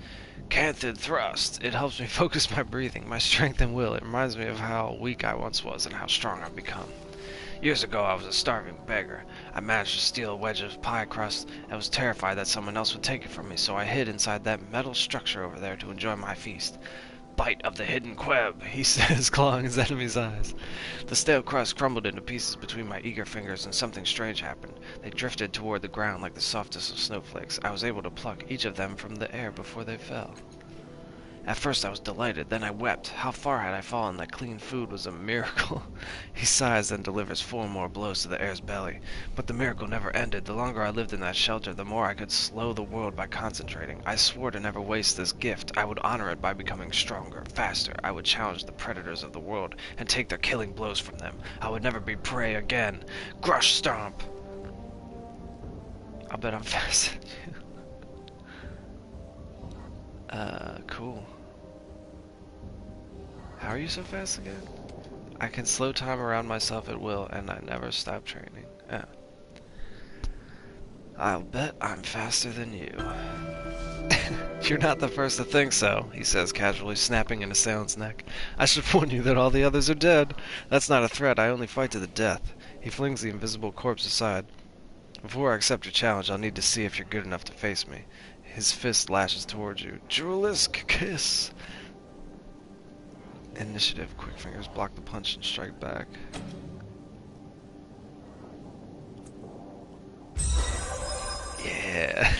Canted thrust. It helps me focus my breathing, my strength and will. It reminds me of how weak I once was and how strong I've become. Years ago, I was a starving beggar. I managed to steal a wedge of pie crust and was terrified that someone else would take it from me, so I hid inside that metal structure over there to enjoy my feast. Bite of the hidden queb, he says, clawing his enemy's eyes. The stale crust crumbled into pieces between my eager fingers, and something strange happened. They drifted toward the ground like the softest of snowflakes. I was able to pluck each of them from the air before they fell. At first I was delighted, then I wept. How far had I fallen that clean food was a miracle? He sighs, then delivers 4 more blows to the air's belly. But the miracle never ended. The longer I lived in that shelter, the more I could slow the world by concentrating. I swore to never waste this gift. I would honor it by becoming stronger, faster. I would challenge the predators of the world and take their killing blows from them. I would never be prey again. Grush stomp! I'll bet I'm faster than you. Cool. How are you so fast again? I can slow time around myself at will, and I never stop training. Oh. I'll bet I'm faster than you. You're not the first to think so, he says casually, snapping an assailant's neck. I should warn you that all the others are dead. That's not a threat, I only fight to the death. He flings the invisible corpse aside. Before I accept your challenge, I'll need to see if you're good enough to face me. His fist lashes towards you. Jewelisk kiss! Initiative. Quick fingers block the punch and strike back. Yeah.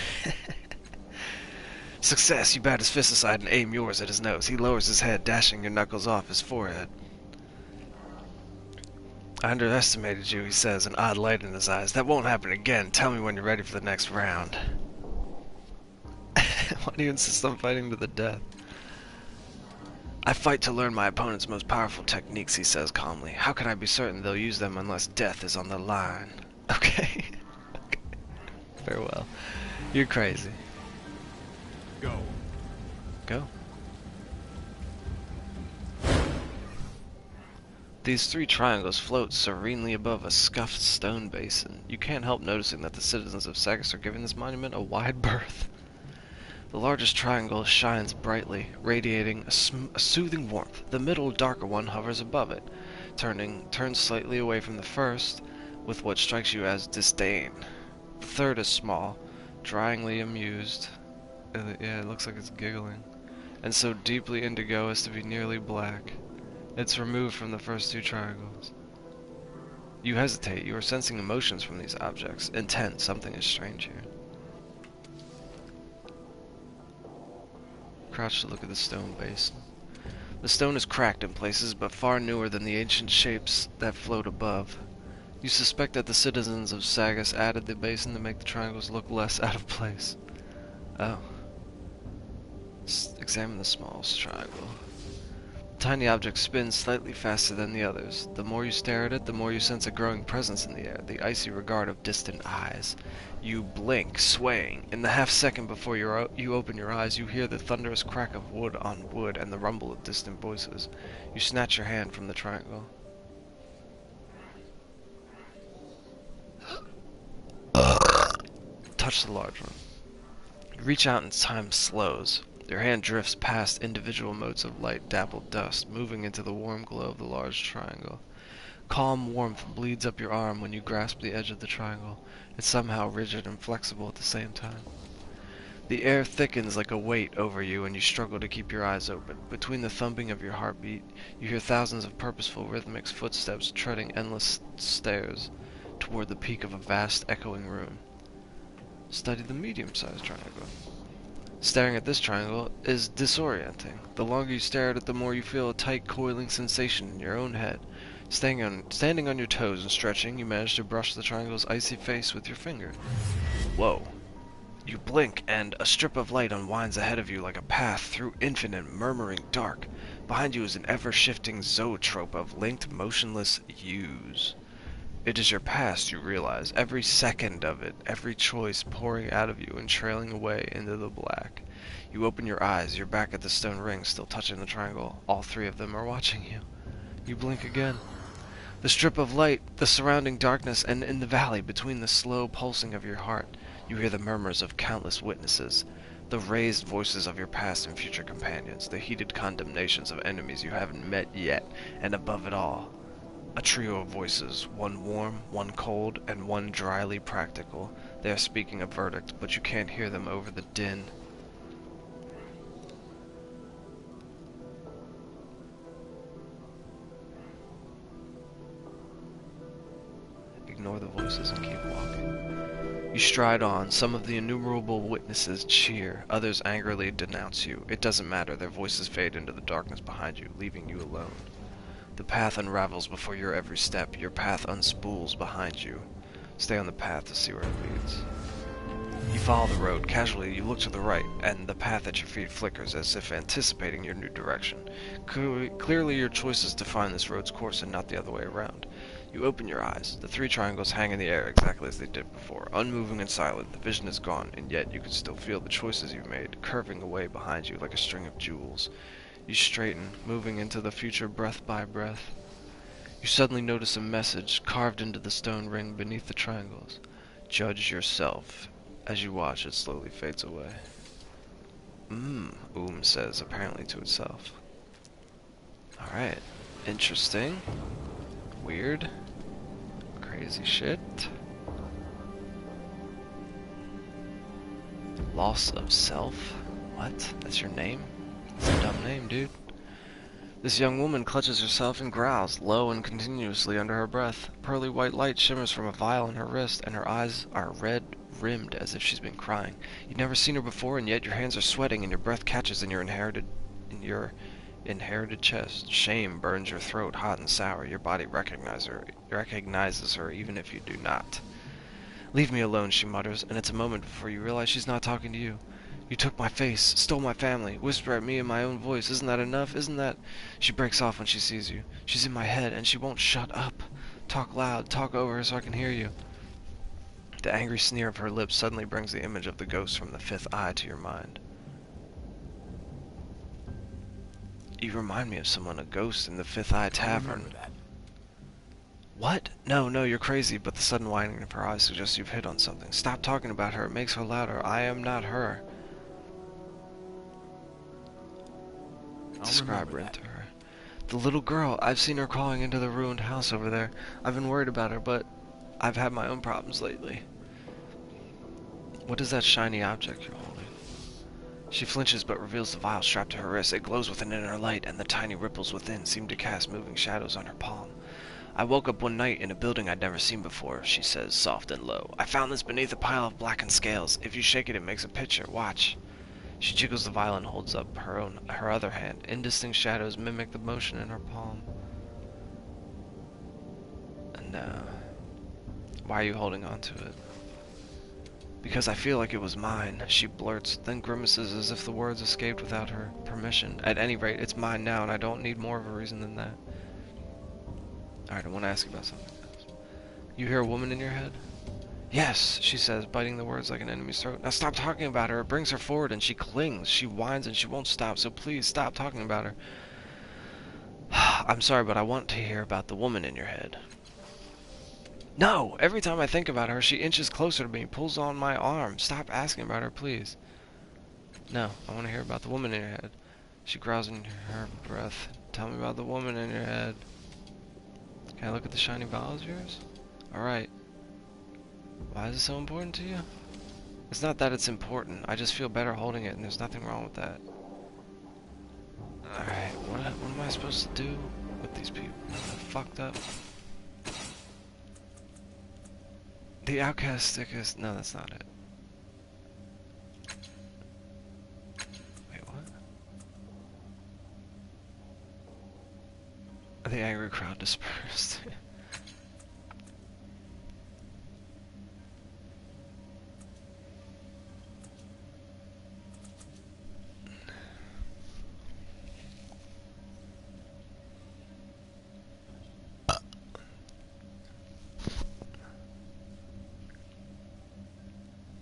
Success! You bat his fist aside and aim yours at his nose. He lowers his head, dashing your knuckles off his forehead. I underestimated you, he says, an odd light in his eyes. That won't happen again. Tell me when you're ready for the next round. Why do you insist on fighting to the death? I fight to learn my opponent's most powerful techniques, he says calmly. How can I be certain they'll use them unless death is on the line? Okay. Okay. Farewell. You're crazy. Go. Go. These 3 triangles float serenely above a scuffed stone basin. You can't help noticing that the citizens of Sagas are giving this monument a wide berth. The largest triangle shines brightly, radiating a soothing warmth. The middle, darker one hovers above it, turns slightly away from the first, with what strikes you as disdain. The third is small, dryingly amused. Yeah, it looks like it's giggling. And so deeply indigo as to be nearly black. It's removed from the first 2 triangles. You hesitate. You are sensing emotions from these objects. Intent. Something is strange here. Crouch to look at the stone basin. The stone is cracked in places, but far newer than the ancient shapes that float above. You suspect that the citizens of Sagas added the basin to make the triangles look less out of place. Oh. Examine the smallest triangle. The tiny object spins slightly faster than the others. The more you stare at it, the more you sense a growing presence in the air, the icy regard of distant eyes. You blink, swaying. In the half-second before you open your eyes, you hear the thunderous crack of wood on wood and the rumble of distant voices. You snatch your hand from the triangle. Touch the large one. You reach out and time slows. Your hand drifts past individual motes of light dappled dust, moving into the warm glow of the large triangle. Calm warmth bleeds up your arm when you grasp the edge of the triangle. It's somehow rigid and flexible at the same time. The air thickens like a weight over you and you struggle to keep your eyes open. Between the thumping of your heartbeat, you hear thousands of purposeful rhythmic footsteps treading endless stairs toward the peak of a vast echoing room. Study the medium-sized triangle. Staring at this triangle is disorienting. The longer you stare at it, the more you feel a tight, coiling sensation in your own head. Standing on your toes and stretching, you manage to brush the triangle's icy face with your finger. Whoa. You blink, and a strip of light unwinds ahead of you like a path through infinite, murmuring dark. Behind you is an ever-shifting zoetrope of linked, motionless U's. It is your past, you realize, every second of it, every choice pouring out of you and trailing away into the black. You open your eyes, you're back at the stone ring, still touching the triangle. All three of them are watching you. You blink again. The strip of light, the surrounding darkness, and in the valley, between the slow pulsing of your heart, you hear the murmurs of countless witnesses, the raised voices of your past and future companions, the heated condemnations of enemies you haven't met yet, and above it all, a trio of voices, one warm, one cold, and one dryly practical. They are speaking a verdict, but you can't hear them over the din. Ignore the voices and keep walking. You stride on. Some of the innumerable witnesses cheer, others angrily denounce you. It doesn't matter, their voices fade into the darkness behind you, leaving you alone. The path unravels before your every step. Your path unspools behind you. Stay on the path to see where it leads. You follow the road. Casually, you look to the right, and the path at your feet flickers as if anticipating your new direction. Clearly your choices define this road's course and not the other way around. You open your eyes. The three triangles hang in the air exactly as they did before, unmoving and silent. The vision is gone, and yet you can still feel the choices you've made, curving away behind you like a string of jewels. You straighten, moving into the future breath by breath. You suddenly notice a message carved into the stone ring beneath the triangles. Judge yourself. As you watch, it slowly fades away. Says, apparently to itself. Alright. Interesting. Weird. Crazy shit. Loss of self? What? That's your name? That's a dumb name, dude. This young woman clutches herself and growls, low and continuously under her breath. Pearly white light shimmers from a vial in her wrist, and her eyes are red-rimmed as if she's been crying. You've never seen her before, and yet your hands are sweating and your breath catches in your inherited chest. Shame burns your throat hot and sour. Your body recognizes her even if you do not. Leave me alone, she mutters, and it's a moment before you realize she's not talking to you. You took my face, stole my family, whisper at me in my own voice. Isn't that enough? Isn't that... She breaks off when she sees you. She's in my head, and she won't shut up. Talk loud, talk over her so I can hear you. The angry sneer of her lips suddenly brings the image of the ghost from the fifth eye to your mind. You remind me of someone, a ghost in the Fifth Eye Tavern. What? No, you're crazy, but the sudden widening of her eyes suggests you've hit on something. Stop talking about her, it makes her louder. I am not her. Describe her to her. The little girl. I've seen her crawling into the ruined house over there. I've been worried about her, but I've had my own problems lately. What is that shiny object you're holding? She flinches but reveals the vial strapped to her wrist. It glows with an inner light, and the tiny ripples within seem to cast moving shadows on her palm. I woke up one night in a building I'd never seen before, she says, soft and low. I found this beneath a pile of blackened scales. If you shake it, it makes a picture. Watch. She jiggles the vial and holds up her other hand. Indistinct shadows mimic the motion in her palm. No. Why are you holding on to it? Because I feel like it was mine, she blurts, then grimaces as if the words escaped without her permission. At any rate, it's mine now, and I don't need more of a reason than that. Alright, I want to ask you about something else. You hear a woman in your head? Yes, she says, biting the words like an enemy's throat. Now stop talking about her. It brings her forward, and she clings. She whines, and she won't stop, so please stop talking about her. I'm sorry, but I want to hear about the woman in your head. No! Every time I think about her, she inches closer to me, pulls on my arm. Stop asking about her, please. No, I want to hear about the woman in your head. She growls in her breath. Tell me about the woman in your head. Can I look at the shiny vial of yours? Alright. Why is it so important to you? It's not that it's important. I just feel better holding it, and there's nothing wrong with that. Alright, what am I supposed to do with these people? They're fucked up. The outcast stick is... No, that's not it. Wait, what? The angry crowd dispersed.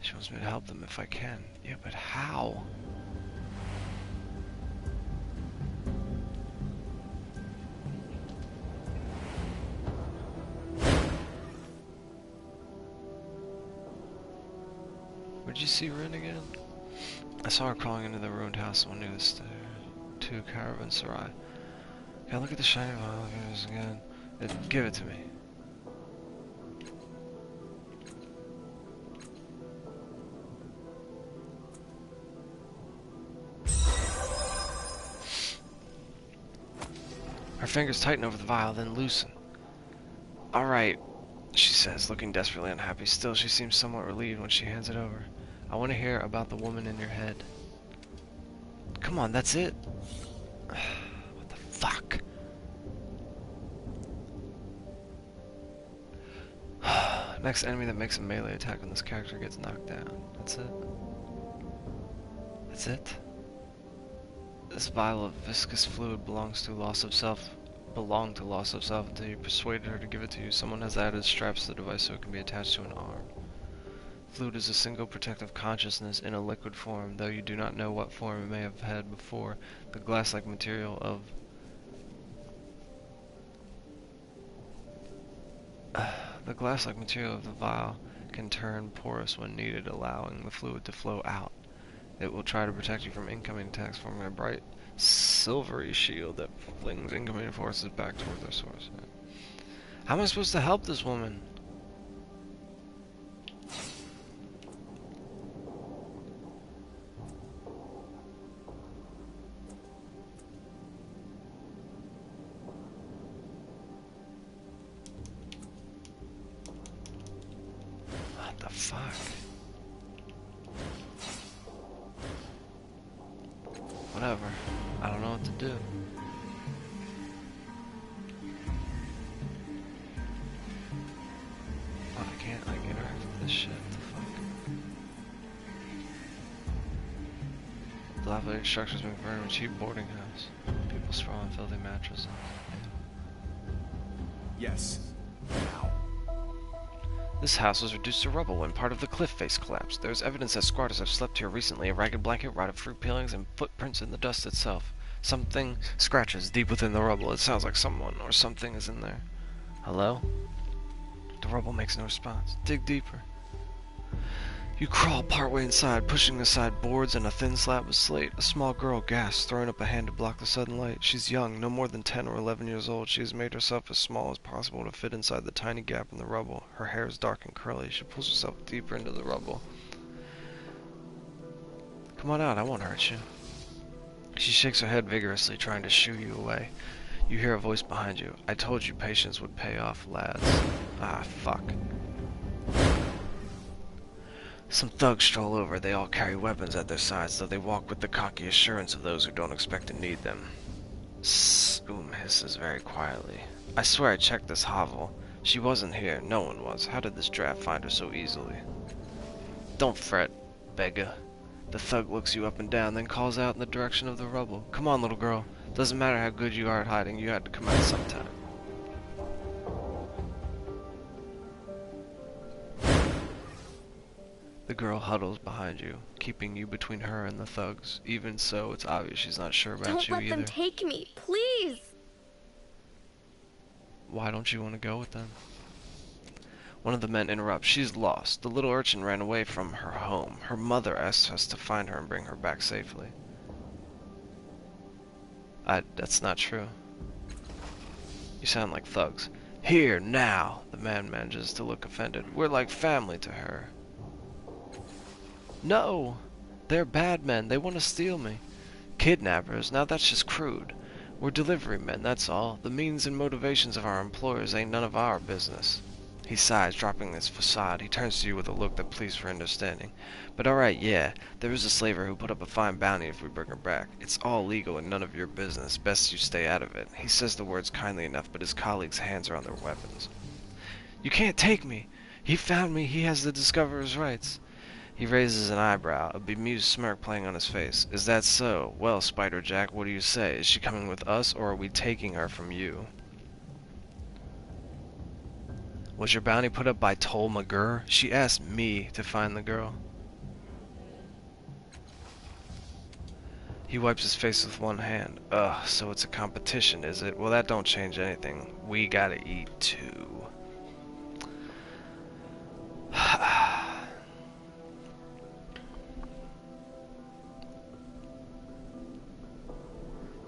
She wants me to help them if I can. Yeah, but how? Where'd you see Rin again? I saw her crawling into the ruined house one near the stair to Caravanserai. Can I look at the shiny vial of yours again? Give it to me. Her fingers tighten over the vial, then loosen. Alright, she says, looking desperately unhappy. Still, she seems somewhat relieved when she hands it over. I want to hear about the woman in your head. Come on, that's it. What the fuck? Next enemy that makes a melee attack on this character gets knocked down. That's it. That's it. This vial of viscous fluid belonged to loss of self until you persuaded her to give it to you. Someone has added straps to the device so it can be attached to an arm. Fluid is a single protective consciousness in a liquid form, though you do not know what form it may have had before. The glass-like material of the vial can turn porous when needed, allowing the fluid to flow out. It will try to protect you from incoming attacks, forming a bright, silvery shield that flings incoming forces back toward their source. How am I supposed to help this woman? What the fuck? Whatever. I don't know what to do. Oh, I can't like interact with this shit. What the fuck? Dilapidated structures being burned in a cheap boarding house. People sprawl on filthy mattresses. Yes. Now. This house was reduced to rubble when part of the cliff face collapsed. There is evidence that squatters have slept here recently. A ragged blanket, rotted fruit peelings, and footprints in the dust itself. Something scratches deep within the rubble. It sounds like someone or something is in there. Hello? The rubble makes no response. Dig deeper. You crawl partway inside, pushing aside boards and a thin slab of slate. A small girl gasps, throwing up a hand to block the sudden light. She's young, no more than 10 or 11 years old. She has made herself as small as possible to fit inside the tiny gap in the rubble. Her hair is dark and curly. She pulls herself deeper into the rubble. Come on out, I won't hurt you. She shakes her head vigorously, trying to shoo you away. You hear a voice behind you. I told you patience would pay off, lads. Ah, fuck. Some thugs stroll over. They all carry weapons at their sides, though they walk with the cocky assurance of those who don't expect to need them. Sss, hisses very quietly. I swear I checked this hovel. She wasn't here. No one was. How did this draft find her so easily? Don't fret, beggar. The thug looks you up and down, then calls out in the direction of the rubble. Come on, little girl. Doesn't matter how good you are at hiding, you had to come out sometime. The girl huddles behind you, keeping you between her and the thugs. Even so, it's obvious she's not sure about you either. Don't let them take me, please! Why don't you want to go with them? One of the men interrupts. She's lost. The little urchin ran away from her home. Her mother asked us to find her and bring her back safely. That's not true. You sound like thugs. Here, now! The man manages to look offended. We're like family to her. No! They're bad men. They want to steal me. Kidnappers? Now that's just crude. We're delivery men, that's all. The means and motivations of our employers ain't none of our business. He sighs, dropping his facade. He turns to you with a look that pleads for understanding. But alright, yeah, there is a slaver who put up a fine bounty if we bring her back. It's all legal and none of your business. Best you stay out of it. He says the words kindly enough, but his colleagues' hands are on their weapons. You can't take me! He found me. He has the discoverer's rights. He raises an eyebrow, a bemused smirk playing on his face. Is that so? Well, Spider Jack, what do you say? Is she coming with us, or are we taking her from you? Was your bounty put up by Tol McGurr? She asked me to find the girl. He wipes his face with one hand. Ugh, so it's a competition, is it? Well, that don't change anything. We gotta eat, too.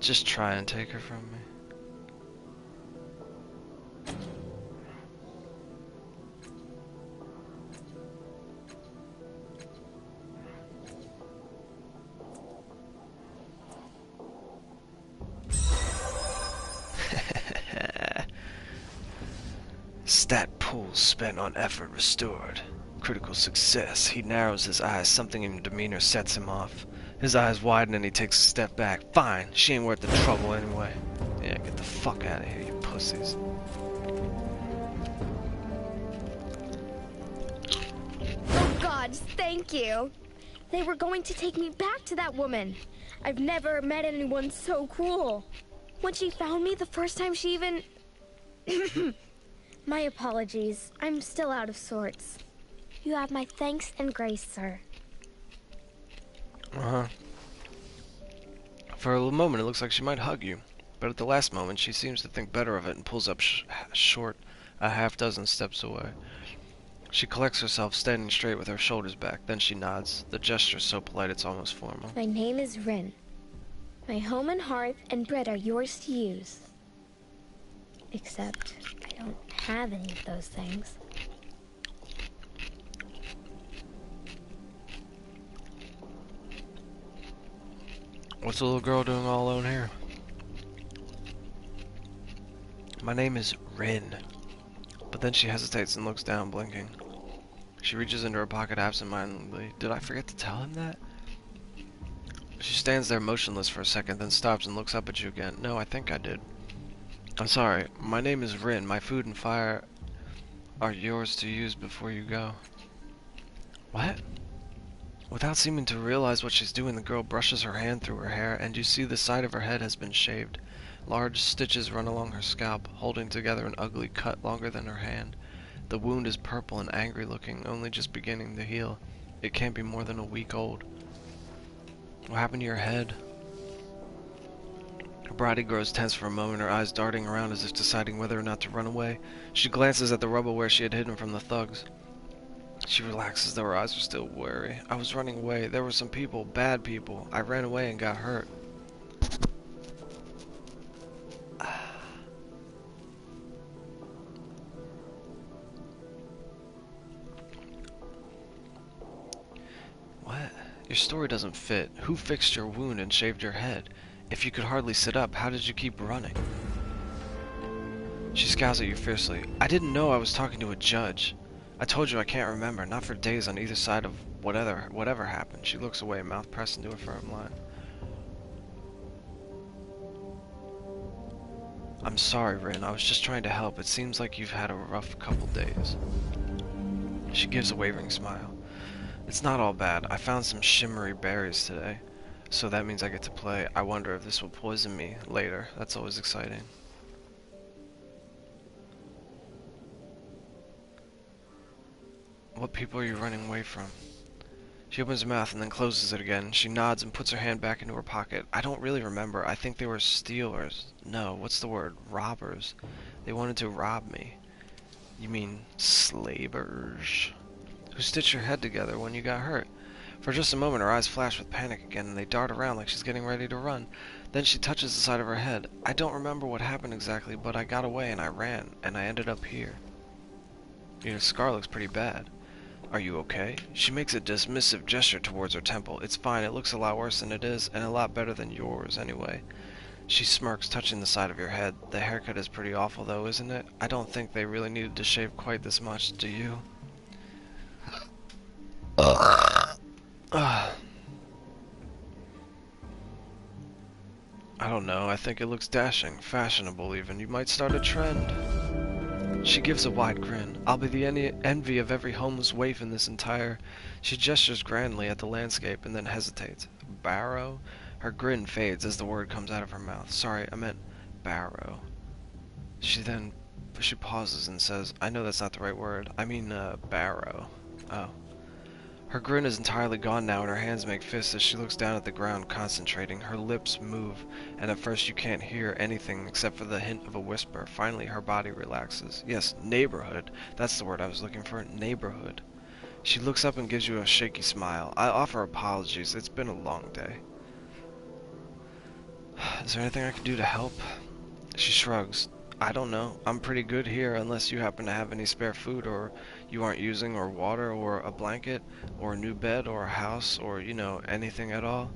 Just try and take her from me. Stat pool spent on effort restored. Critical success. He narrows his eyes. Something in demeanor sets him off. His eyes widen and he takes a step back. Fine, she ain't worth the trouble anyway. Yeah, get the fuck out of here, you pussies. Oh God, thank you. They were going to take me back to that woman. I've never met anyone so cruel. When she found me the first time she even... My apologies. I'm still out of sorts. You have my thanks and grace, sir. Uh-huh. For a moment, it looks like she might hug you. But at the last moment, she seems to think better of it and pulls up short a half-dozen steps away. She collects herself, standing straight with her shoulders back. Then she nods. The gesture is so polite it's almost formal. My name is Rin. My home and hearth and bread are yours to use. Except I don't have any of those things. What's the little girl doing all alone here? My name is Rin. But then she hesitates and looks down, blinking. She reaches into her pocket absentmindedly. Did I forget to tell him that? She stands there motionless for a second, then stops and looks up at you again. No, I think I did. I'm sorry. My name is Rin. My food and fire are yours to use before you go. What? Without seeming to realize what she's doing, the girl brushes her hand through her hair, and you see the side of her head has been shaved. Large stitches run along her scalp, holding together an ugly cut longer than her hand. The wound is purple and angry looking, only just beginning to heal. It can't be more than a week old. What happened to your head? Her body grows tense for a moment, her eyes darting around as if deciding whether or not to run away. She glances at the rubble where she had hidden from the thugs. She relaxes, though her eyes are still wary. I was running away. There were some people, bad people. I ran away and got hurt. What? Your story doesn't fit. Who fixed your wound and shaved your head? If you could hardly sit up, how did you keep running? She scowls at you fiercely. I didn't know I was talking to a judge. I told you I can't remember, not for days on either side of whatever happened. She looks away, mouth pressed into a firm line. I'm sorry, Rin. I was just trying to help. It seems like you've had a rough couple days. She gives a wavering smile. It's not all bad. I found some shimmery berries today, so that means I get to play. I wonder if this will poison me later. That's always exciting. What people are you running away from? She opens her mouth and then closes it again. She nods and puts her hand back into her pocket. I don't really remember. I think they were stealers. No, what's the word? Robbers. They wanted to rob me. You mean slavers? Who stitched your head together when you got hurt? For just a moment her eyes flash with panic again and they dart around like she's getting ready to run. Then she touches the side of her head. I don't remember what happened exactly, but I got away and I ran, and I ended up here. Your scar looks pretty bad. Are you okay? She makes a dismissive gesture towards her temple. It's fine, it looks a lot worse than it is, and a lot better than yours, anyway. She smirks, touching the side of your head. The haircut is pretty awful though, isn't it? I don't think they really needed to shave quite this much, do you? I don't know, I think it looks dashing, fashionable even. You might start a trend. She gives a wide grin. I'll be the envy of every homeless waif in this entire... She gestures grandly at the landscape and then hesitates. Barrow? Her grin fades as the word comes out of her mouth. Sorry, I meant barrow. She pauses and says, I know that's not the right word. I mean, barrow. Oh. Her grin is entirely gone now, and her hands make fists as she looks down at the ground, concentrating. Her lips move, and at first you can't hear anything except for the hint of a whisper. Finally, her body relaxes. Yes, neighborhood. That's the word I was looking for. Neighborhood. She looks up and gives you a shaky smile. I offer apologies. It's been a long day. Is there anything I can do to help? She shrugs. I don't know. I'm pretty good here unless you happen to have any spare food or you aren't using, or water, or a blanket, or a new bed, or a house, or, you know, anything at all.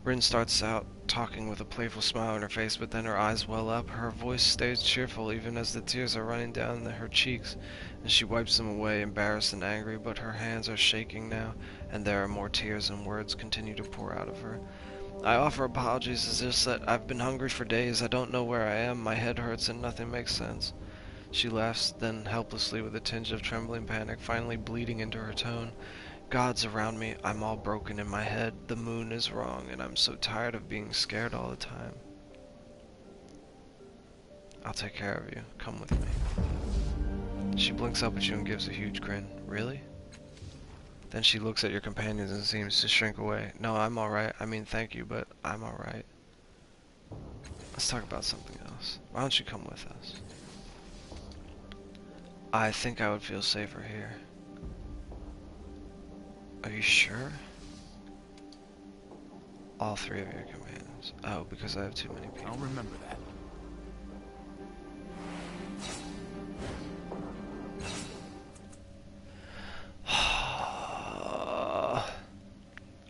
Rin starts out talking with a playful smile on her face, but then her eyes well up. Her voice stays cheerful even as the tears are running down her cheeks, and she wipes them away, embarrassed and angry, but her hands are shaking now, and there are more tears and words continue to pour out of her. I offer apologies. It's just that I've been hungry for days. I don't know where I am. My head hurts and nothing makes sense. She laughs, then helplessly with a tinge of trembling panic, finally bleeding into her tone. God's around me. I'm all broken in my head. The moon is wrong, and I'm so tired of being scared all the time. I'll take care of you. Come with me. She blinks up at you and gives a huge grin. Really? Then she looks at your companions and seems to shrink away. No, I'm alright. I mean, thank you, but I'm alright. Let's talk about something else. Why don't you come with us? I think I would feel safer here. Are you sure? All three of your companions. Oh, because I have too many people. I'll remember that.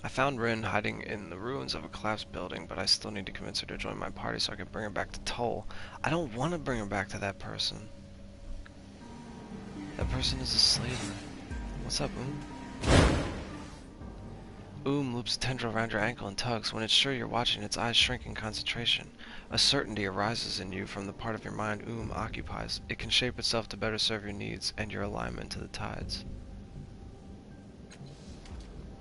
I found Rin hiding in the ruins of a collapsed building, but I still need to convince her to join my party so I can bring her back to Toll. I don't want to bring her back to that person. That person is a slaver. What's up, loops a tendril around your ankle and tugs. When it's sure you're watching, its eyes shrink in concentration. A certainty arises in you from the part of your mind occupies. It can shape itself to better serve your needs and your alignment to the tides.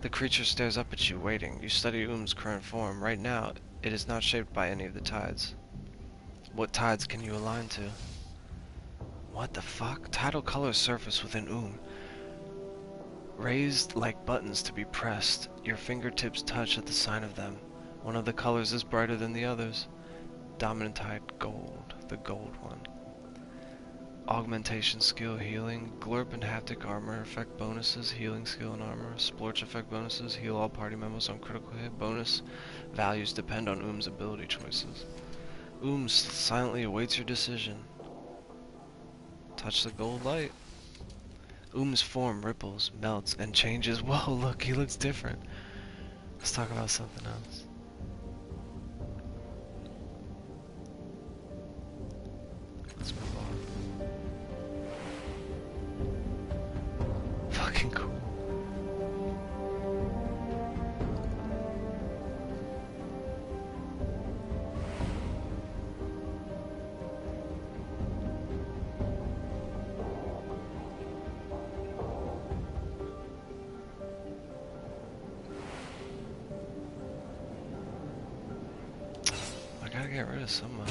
The creature stares up at you, waiting. You study current form. Right now, it is not shaped by any of the tides. What tides can you align to? What the fuck? Tidal colors surface within raised like buttons to be pressed. Your fingertips touch at the sign of them. One of the colors is brighter than the others. Dominant tide, gold. The gold one. Augmentation skill, healing. Glurp and haptic armor effect bonuses, healing skill and armor. Splorch effect bonuses, heal all party members on critical hit. Bonus values depend on ability choices. Silently awaits your decision. Touch the gold light. Form ripples, melts, and changes. Whoa, look, he looks different. Let's talk about something else. Let's move on. Fucking cool. I gotta get rid of someone.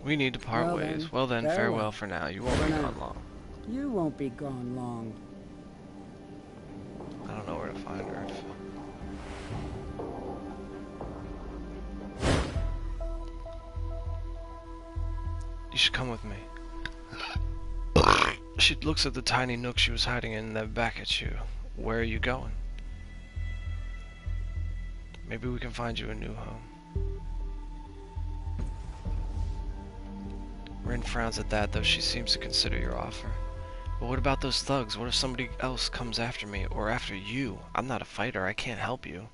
We need to part Well ways. then, Well then, farewell for now. You won't be now. gone long. You won't be gone long. I don't know where to find her. You should come with me. She looks at the tiny nook she was hiding in and then back at you. Where are you going? Maybe we can find you a new home. Rin frowns at that, though she seems to consider your offer. But what about those thugs? What if somebody else comes after me, or after you? I'm not a fighter, I can't help you.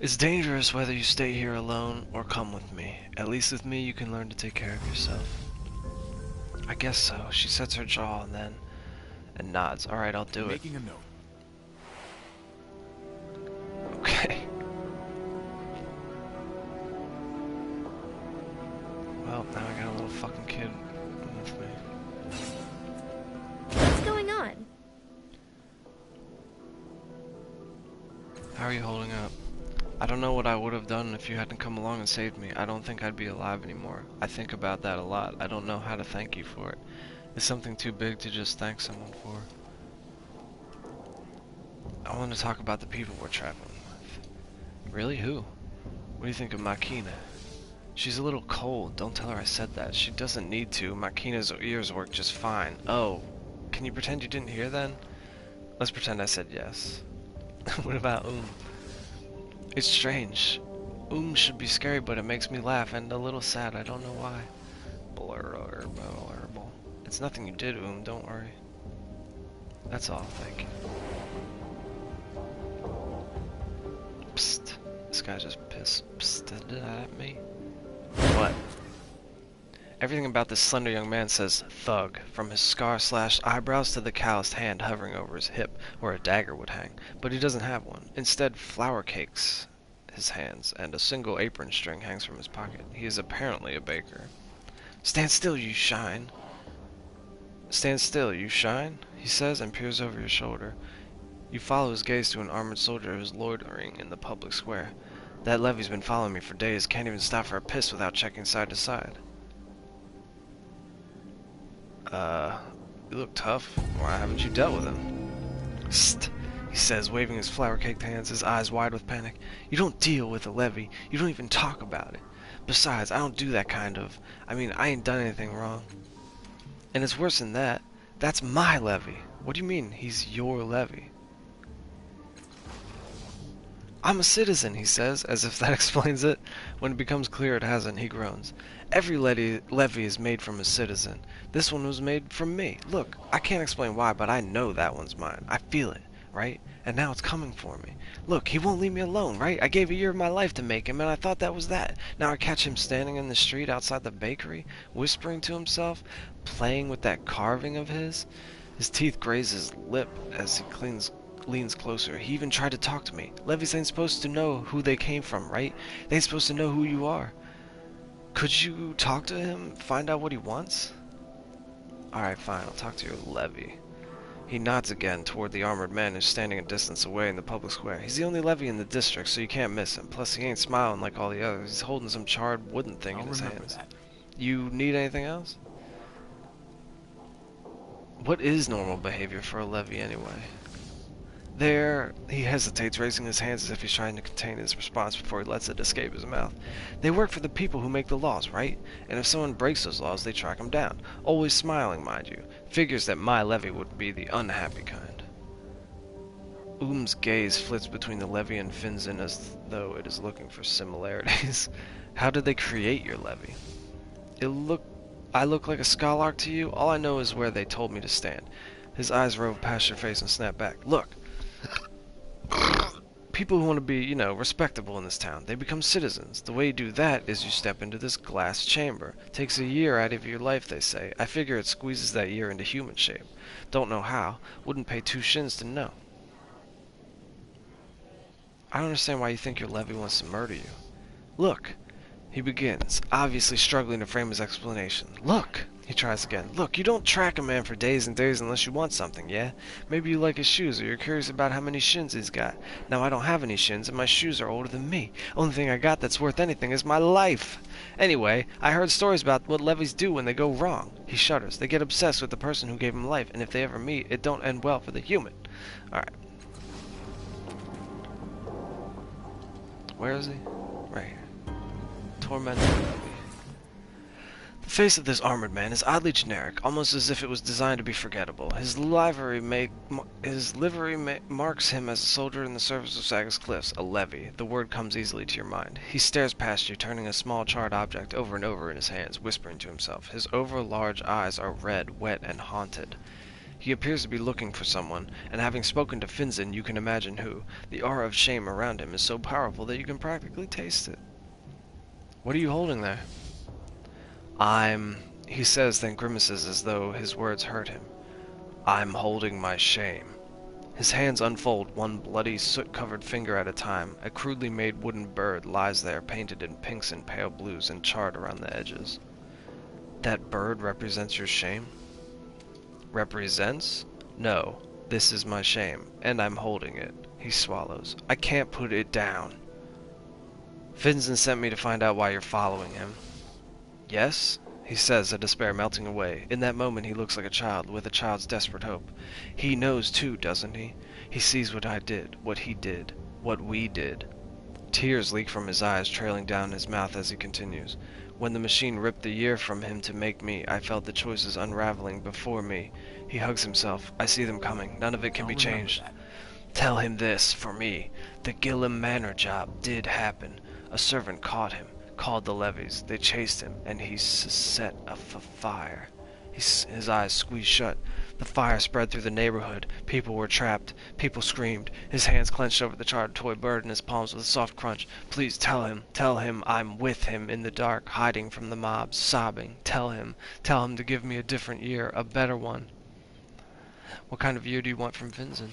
It's dangerous whether you stay here alone or come with me. At least with me you can learn to take care of yourself. I guess so. She sets her jaw and nods. Alright, I'll do it. Making a note. Okay. Well, now I got a little fucking kid with me. What's going on? How are you holding up? I don't know what I would have done if you hadn't come along and saved me. I don't think I'd be alive anymore. I think about that a lot. I don't know how to thank you for it. It's something too big to just thank someone for. I want to talk about the people we're traveling with. Really? Who? What do you think of Makina? She's a little cold. Don't tell her I said that. She doesn't need to. Makina's ears work just fine. Oh, can you pretend you didn't hear then? Let's pretend I said yes. What about It's strange. Should be scary, but it makes me laugh and a little sad. I don't know why. Blurble. It's nothing you did, Don't worry. That's all, thank you. Psst. This guy just pissed at me. What? Everything about this slender young man says thug, from his scar-slashed eyebrows to the calloused hand hovering over his hip where a dagger would hang, but he doesn't have one. Instead, flour cakes his hands, and a single apron string hangs from his pocket. He is apparently a baker. Stand still, you shine. Stand still, you shine, he says, and peers over your shoulder. You follow his gaze to an armored soldier who's loitering in the public square. That levy's been following me for days, can't even stop for a piss without checking side to side. You look tough. Why haven't you dealt with him? St, he says, waving his flour-caked hands, his eyes wide with panic. You don't deal with a levy. You don't even talk about it. Besides, I don't do that kind of... I mean, I ain't done anything wrong. And it's worse than that. That's my levy. What do you mean, he's your levy? I'm a citizen, he says, as if that explains it. When it becomes clear it hasn't, he groans. Every levy is made from a citizen. This one was made from me. Look, I can't explain why, but I know that one's mine. I feel it, right? And now it's coming for me. Look, he won't leave me alone, right? I gave a year of my life to make him, and I thought that was that. Now I catch him standing in the street outside the bakery, whispering to himself, playing with that carving of his. His teeth graze his lip as he leans closer. He even tried to talk to me. Levies ain't supposed to know who they came from, right? They ain't supposed to know who you are. Could you talk to him, find out what he wants? Alright, fine, I'll talk to your levy. He nods again toward the armored man who's standing a distance away in the public square. He's the only levy in the district, so you can't miss him. Plus, he ain't smiling like all the others. He's holding some charred wooden thing in his hands. That. You need anything else? What is normal behavior for a levy anyway? There, he hesitates, raising his hands as if he's trying to contain his response before he lets it escape his mouth. They work for the people who make the laws, right? And if someone breaks those laws, they track him down. Always smiling, mind you. Figures that my levy would be the unhappy kind. Gaze flits between the levy and Finzen as though it is looking for similarities. How did they create your levy? I look like a Skylark to you? All I know is where they told me to stand. His eyes rove past your face and snap back. Look! People who want to be, you know, respectable in this town, they become citizens. The way you do that is you step into this glass chamber. Takes a year out of your life, they say. I figure it squeezes that year into human shape. Don't know how. Wouldn't pay 2 shins to know. I don't understand why you think your levy wants to murder you. Look! He begins, obviously struggling to frame his explanation. Look! He tries again. Look, you don't track a man for days and days unless you want something, yeah? Maybe you like his shoes or you're curious about how many shins he's got. Now I don't have any shins and my shoes are older than me. Only thing I got that's worth anything is my life. Anyway, I heard stories about what levies do when they go wrong. He shudders. They get obsessed with the person who gave him life, and if they ever meet, it don't end well for the human. Alright. Where is he? Right here. Torment levy. The The face of this armored man is oddly generic, almost as if it was designed to be forgettable. His livery marks him as a soldier in the service of Sagas Cliffs, a levy. The word comes easily to your mind. He stares past you, turning a small charred object over and over in his hands, whispering to himself. His over-large eyes are red, wet, and haunted. He appears to be looking for someone, and having spoken to Finzen, you can imagine who. The aura of shame around him is so powerful that you can practically taste it. What are you holding there? He says, then grimaces as though his words hurt him. I'm holding my shame. His hands unfold, one bloody, soot-covered finger at a time. A crudely made wooden bird lies there, painted in pinks and pale blues and charred around the edges. That bird represents your shame? Represents? No, this is my shame, and I'm holding it. He swallows. I can't put it down. Finzen sent me to find out why you're following him. Yes? He says, a despair melting away. In that moment he looks like a child, with a child's desperate hope. He knows too, doesn't he? He sees what I did, what he did, what we did. Tears leak from his eyes, trailing down his mouth as he continues. When the machine ripped the year from him to make me, I felt the choices unraveling before me. He hugs himself. I see them coming. None of it can be changed. Tell him this, for me. The Gilliam Manor job did happen. A servant caught him. Called the levies. They chased him, and he set a fire. His eyes squeezed shut. The fire spread through the neighborhood. People were trapped. People screamed. His hands clenched over the charred toy bird in his palms with a soft crunch. Please tell him I'm with him in the dark, hiding from the mob, sobbing. Tell him to give me a different year, a better one. What kind of year do you want from Finzen?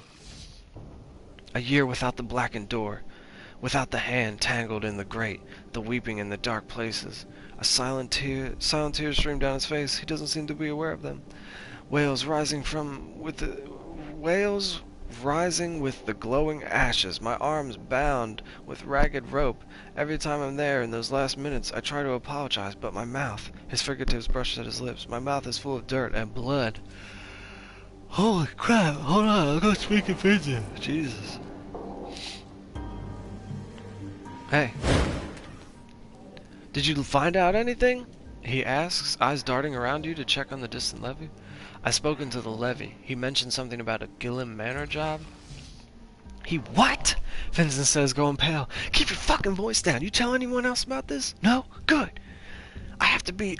A year without the blackened door. Without the hand tangled in the grate, the weeping in the dark places. A silent tear streamed down his face. He doesn't seem to be aware of them. Wails rising with the glowing ashes. My arms bound with ragged rope. Every time I'm there in those last minutes, I try to apologize, but my mouth. His fingertips brush at his lips. My mouth is full of dirt and blood. Holy crap! Hold on, I'll go speak in Finzen. Jesus. Hey. Did you find out anything? He asks, eyes darting around you to check on the distant levy. I've spoken to the levy. He mentioned something about a Gilliam Manor job. He what? Finzen says, going pale. Keep your fucking voice down. You tell anyone else about this? No? Good. I have to be,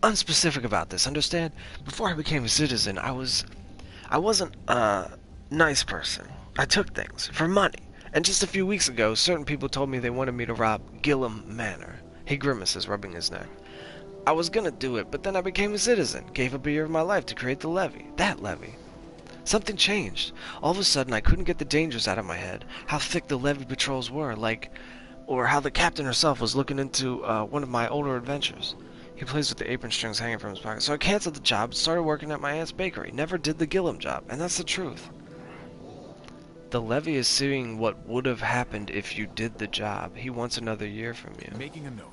unspecific about this, understand? Before I became a citizen, I wasn't a nice person. I took things for money. And just a few weeks ago, certain people told me they wanted me to rob Gilliam Manor. He grimaces, rubbing his neck. I was gonna do it, but then I became a citizen. Gave up a year of my life to create the levy. That levy. Something changed. All of a sudden, I couldn't get the dangers out of my head. How thick the levy patrols were, or how the captain herself was looking into one of my older adventures. He plays with the apron strings hanging from his pocket. So I canceled the job and started working at my aunt's bakery. Never did the Gilliam job, and that's the truth. The levy is seeing what would have happened if you did the job. He wants another year from you. Making a note.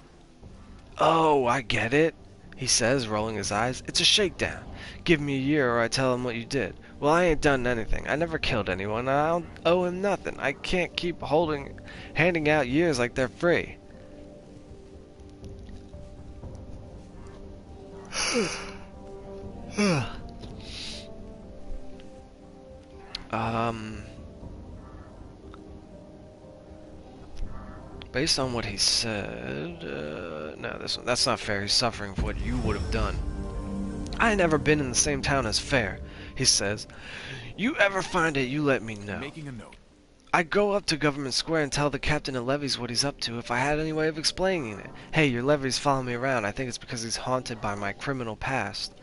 Oh, I get it, he says, rolling his eyes. It's a shakedown. Give me a year or I tell him what you did. Well, I ain't done anything. I never killed anyone, and I don't owe him nothing. I can't keep handing out years like they're free. Based on what he said, no, that's not fair. He's suffering for what you would have done. I ain't never been in the same town as Fair, he says. You ever find it, you let me know. Making a note. I'd go up to Government Square and tell the captain of levies what he's up to if I had any way of explaining it. Hey, your levy's following me around. I think it's because he's haunted by my criminal past.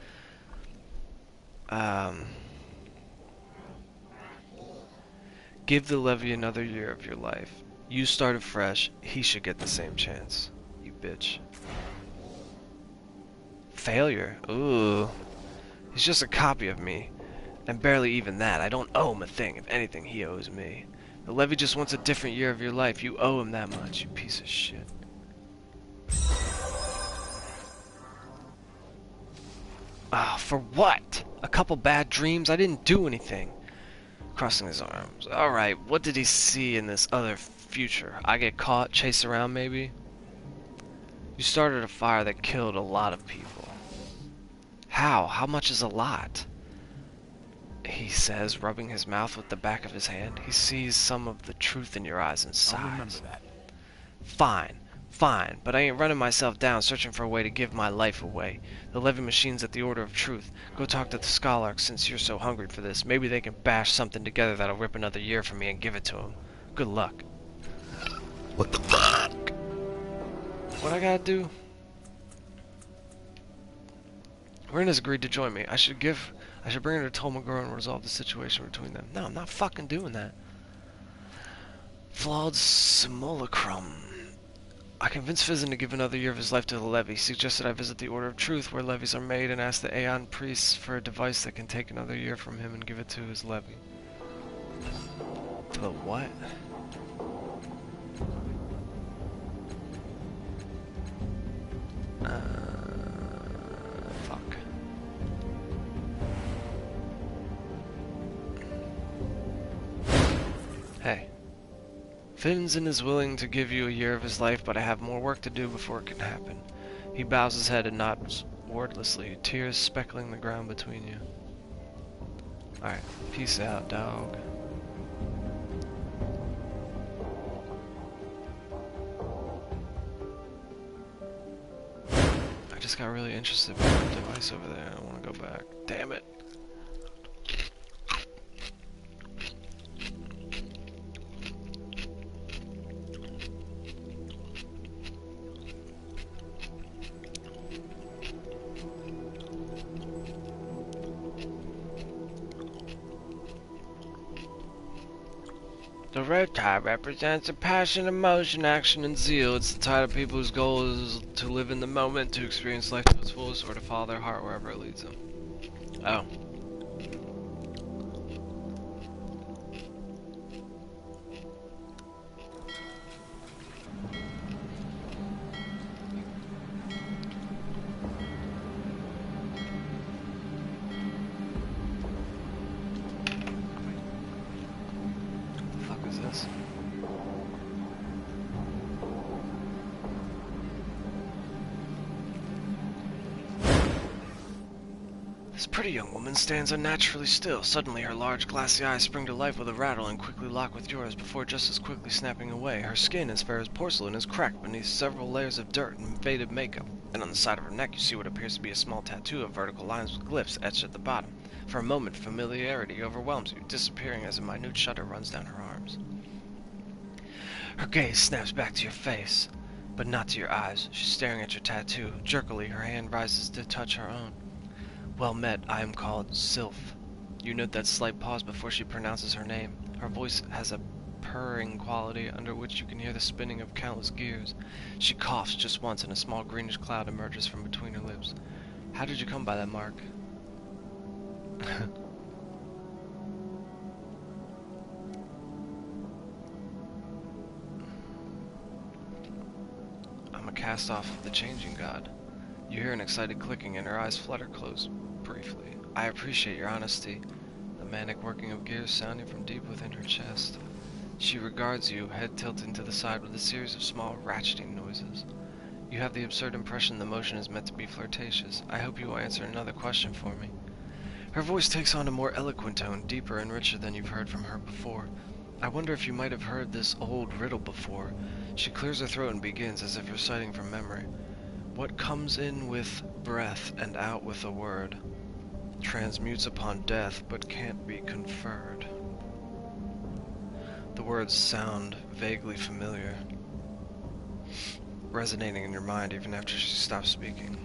Give the levy another year of your life. You started fresh. He should get the same chance. You bitch. Failure? Ooh. He's just a copy of me. And barely even that. I don't owe him a thing. If anything, he owes me. The levy just wants a different year of your life. You owe him that much, you piece of shit. Ah, for what? A couple bad dreams? I didn't do anything. Crossing his arms. Alright, what did he see in this other future? I get caught, chased around maybe? You started a fire that killed a lot of people. How? How much is a lot? He says, rubbing his mouth with the back of his hand. He sees some of the truth in your eyes and I'll remember sighs. that. Fine, fine, but I ain't running myself down searching for a way to give my life away. The levy machine's at the Order of Truth. Go talk to the Scholark since you're so hungry for this. Maybe they can bash something together that'll rip another year from me and give it to him. Good luck. What the fuck? What I gotta do? Rin has agreed to join me. I should bring her to Tolmagor and resolve the situation between them. No, I'm not fucking doing that. Flawed simulacrum. I convinced Fizzin to give another year of his life to the levy. He suggested I visit the Order of Truth, where levies are made, and ask the Aeon priests for a device that can take another year from him and give it to his levy. The what? Fuck. Hey. Finnzen is willing to give you a year of his life, but I have more work to do before it can happen. He bows his head and nods wordlessly, tears speckling the ground between you. Alright, peace out, dog. I just got really interested in the device over there. I don't want to go back. Damn it. The red tie represents a passion, emotion, action, and zeal. It's the tide of people whose goal is to live in the moment, to experience life to its fullest, or to follow their heart wherever it leads them. Oh. This. This pretty young woman stands unnaturally still. Suddenly her large glassy eyes spring to life with a rattle and quickly lock with yours before just as quickly snapping away. Her skin, as fair as porcelain, is cracked beneath several layers of dirt and faded makeup, and on the side of her neck you see what appears to be a small tattoo of vertical lines with glyphs etched at the bottom. For a moment familiarity overwhelms you, disappearing as a minute shudder runs down her arms. Her gaze snaps back to your face, but not to your eyes. She's staring at your tattoo. Jerkily, her hand rises to touch her own. Well met, I am called Sylph. You note that slight pause before she pronounces her name. Her voice has a purring quality under which you can hear the spinning of countless gears. She coughs just once and a small greenish cloud emerges from between her lips. How did you come by that mark? I'm a cast off of the changing god. You hear an excited clicking and her eyes flutter closed briefly. I appreciate your honesty, the manic working of gears sounding from deep within her chest. She regards you, head tilting to the side with a series of small ratcheting noises. You have the absurd impression the motion is meant to be flirtatious. I hope you will answer another question for me. Her voice takes on a more eloquent tone, deeper and richer than you've heard from her before. I wonder if you might have heard this old riddle before. She clears her throat and begins as if reciting from memory. What comes in with breath and out with a word transmutes upon death but can't be conferred. The words sound vaguely familiar, resonating in your mind even after she stops speaking.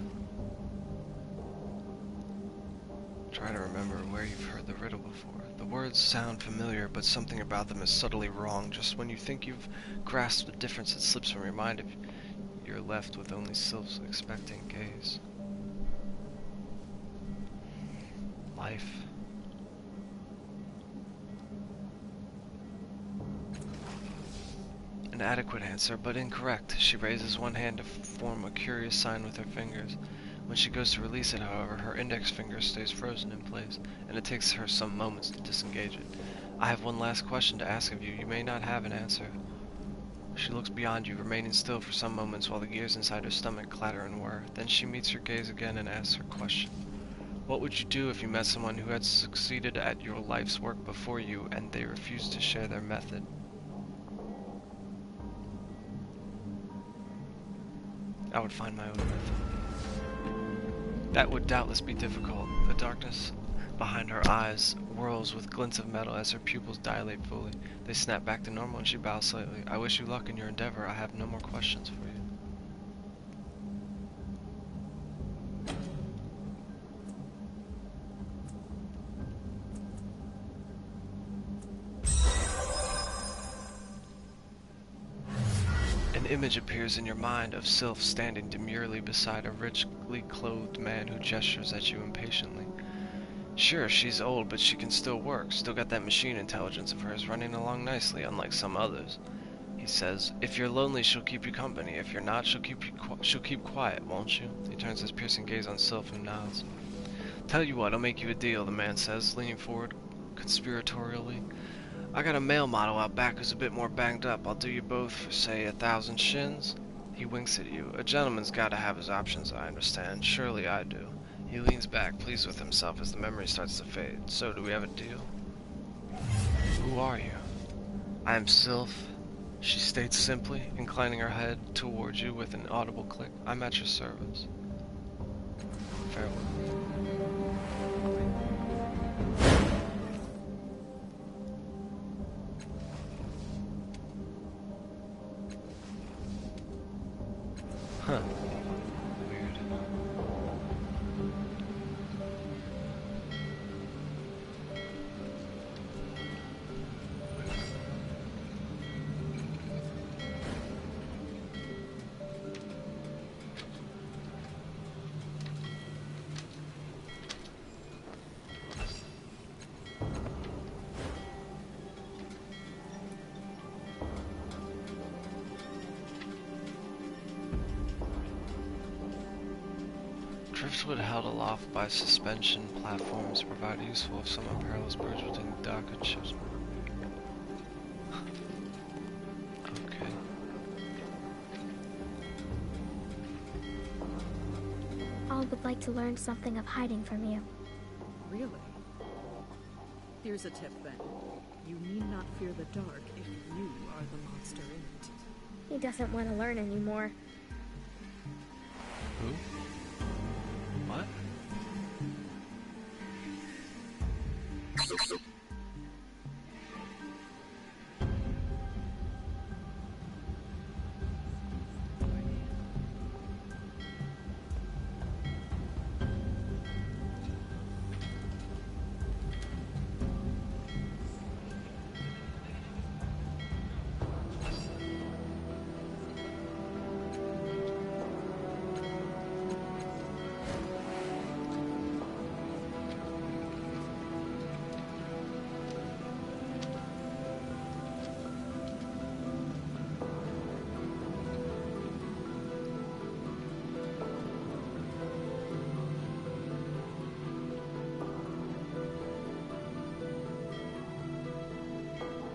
Try to remember where you've heard the riddle before. The words sound familiar, but something about them is subtly wrong. Just when you think you've grasped the difference, it slips from your mind if you're left with only Sylph's expectant gaze. Life. An adequate answer, but incorrect. She raises one hand to form a curious sign with her fingers. When she goes to release it, however, her index finger stays frozen in place, and it takes her some moments to disengage it. I have one last question to ask of you. You may not have an answer. She looks beyond you, remaining still for some moments while the gears inside her stomach clatter and whir. Then she meets your gaze again and asks her question. What would you do if you met someone who had succeeded at your life's work before you and they refused to share their method? I would find my own method. That would doubtless be difficult. The darkness behind her eyes whirls with glints of metal as her pupils dilate fully. They snap back to normal and she bows slightly. I wish you luck in your endeavor. I have no more questions for you. An image appears in your mind of Sylph standing demurely beside a richly clothed man who gestures at you impatiently. Sure, she's old, but she can still work. Still got that machine intelligence of hers running along nicely, unlike some others. He says, if you're lonely, she'll keep you company. If you're not, she'll keep quiet, won't you? He turns his piercing gaze on Sylph and nods. Tell you what, I'll make you a deal, the man says, leaning forward conspiratorially. I got a male model out back who's a bit more banged up. I'll do you both for, say, 1,000 shins. He winks at you. A gentleman's got to have his options, I understand. Surely I do. He leans back, pleased with himself as the memory starts to fade. So, do we have a deal? Who are you? I am Sylph, she states simply, inclining her head towards you with an audible click. I'm at your service. Farewell. Huh. Weird. Driftwood held aloft by suspension platforms provide useful if someone perilous bridge between the dock and ships. Okay. All would like to learn something of hiding from you. Really? Here's a tip then. You need not fear the dark if you are the monster in it. He doesn't want to learn anymore. Who? What?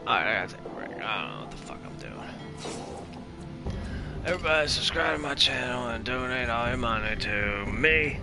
Alright, I gotta take a break. I don't know what the fuck I'm doing. Everybody subscribe to my channel and donate all your money to me.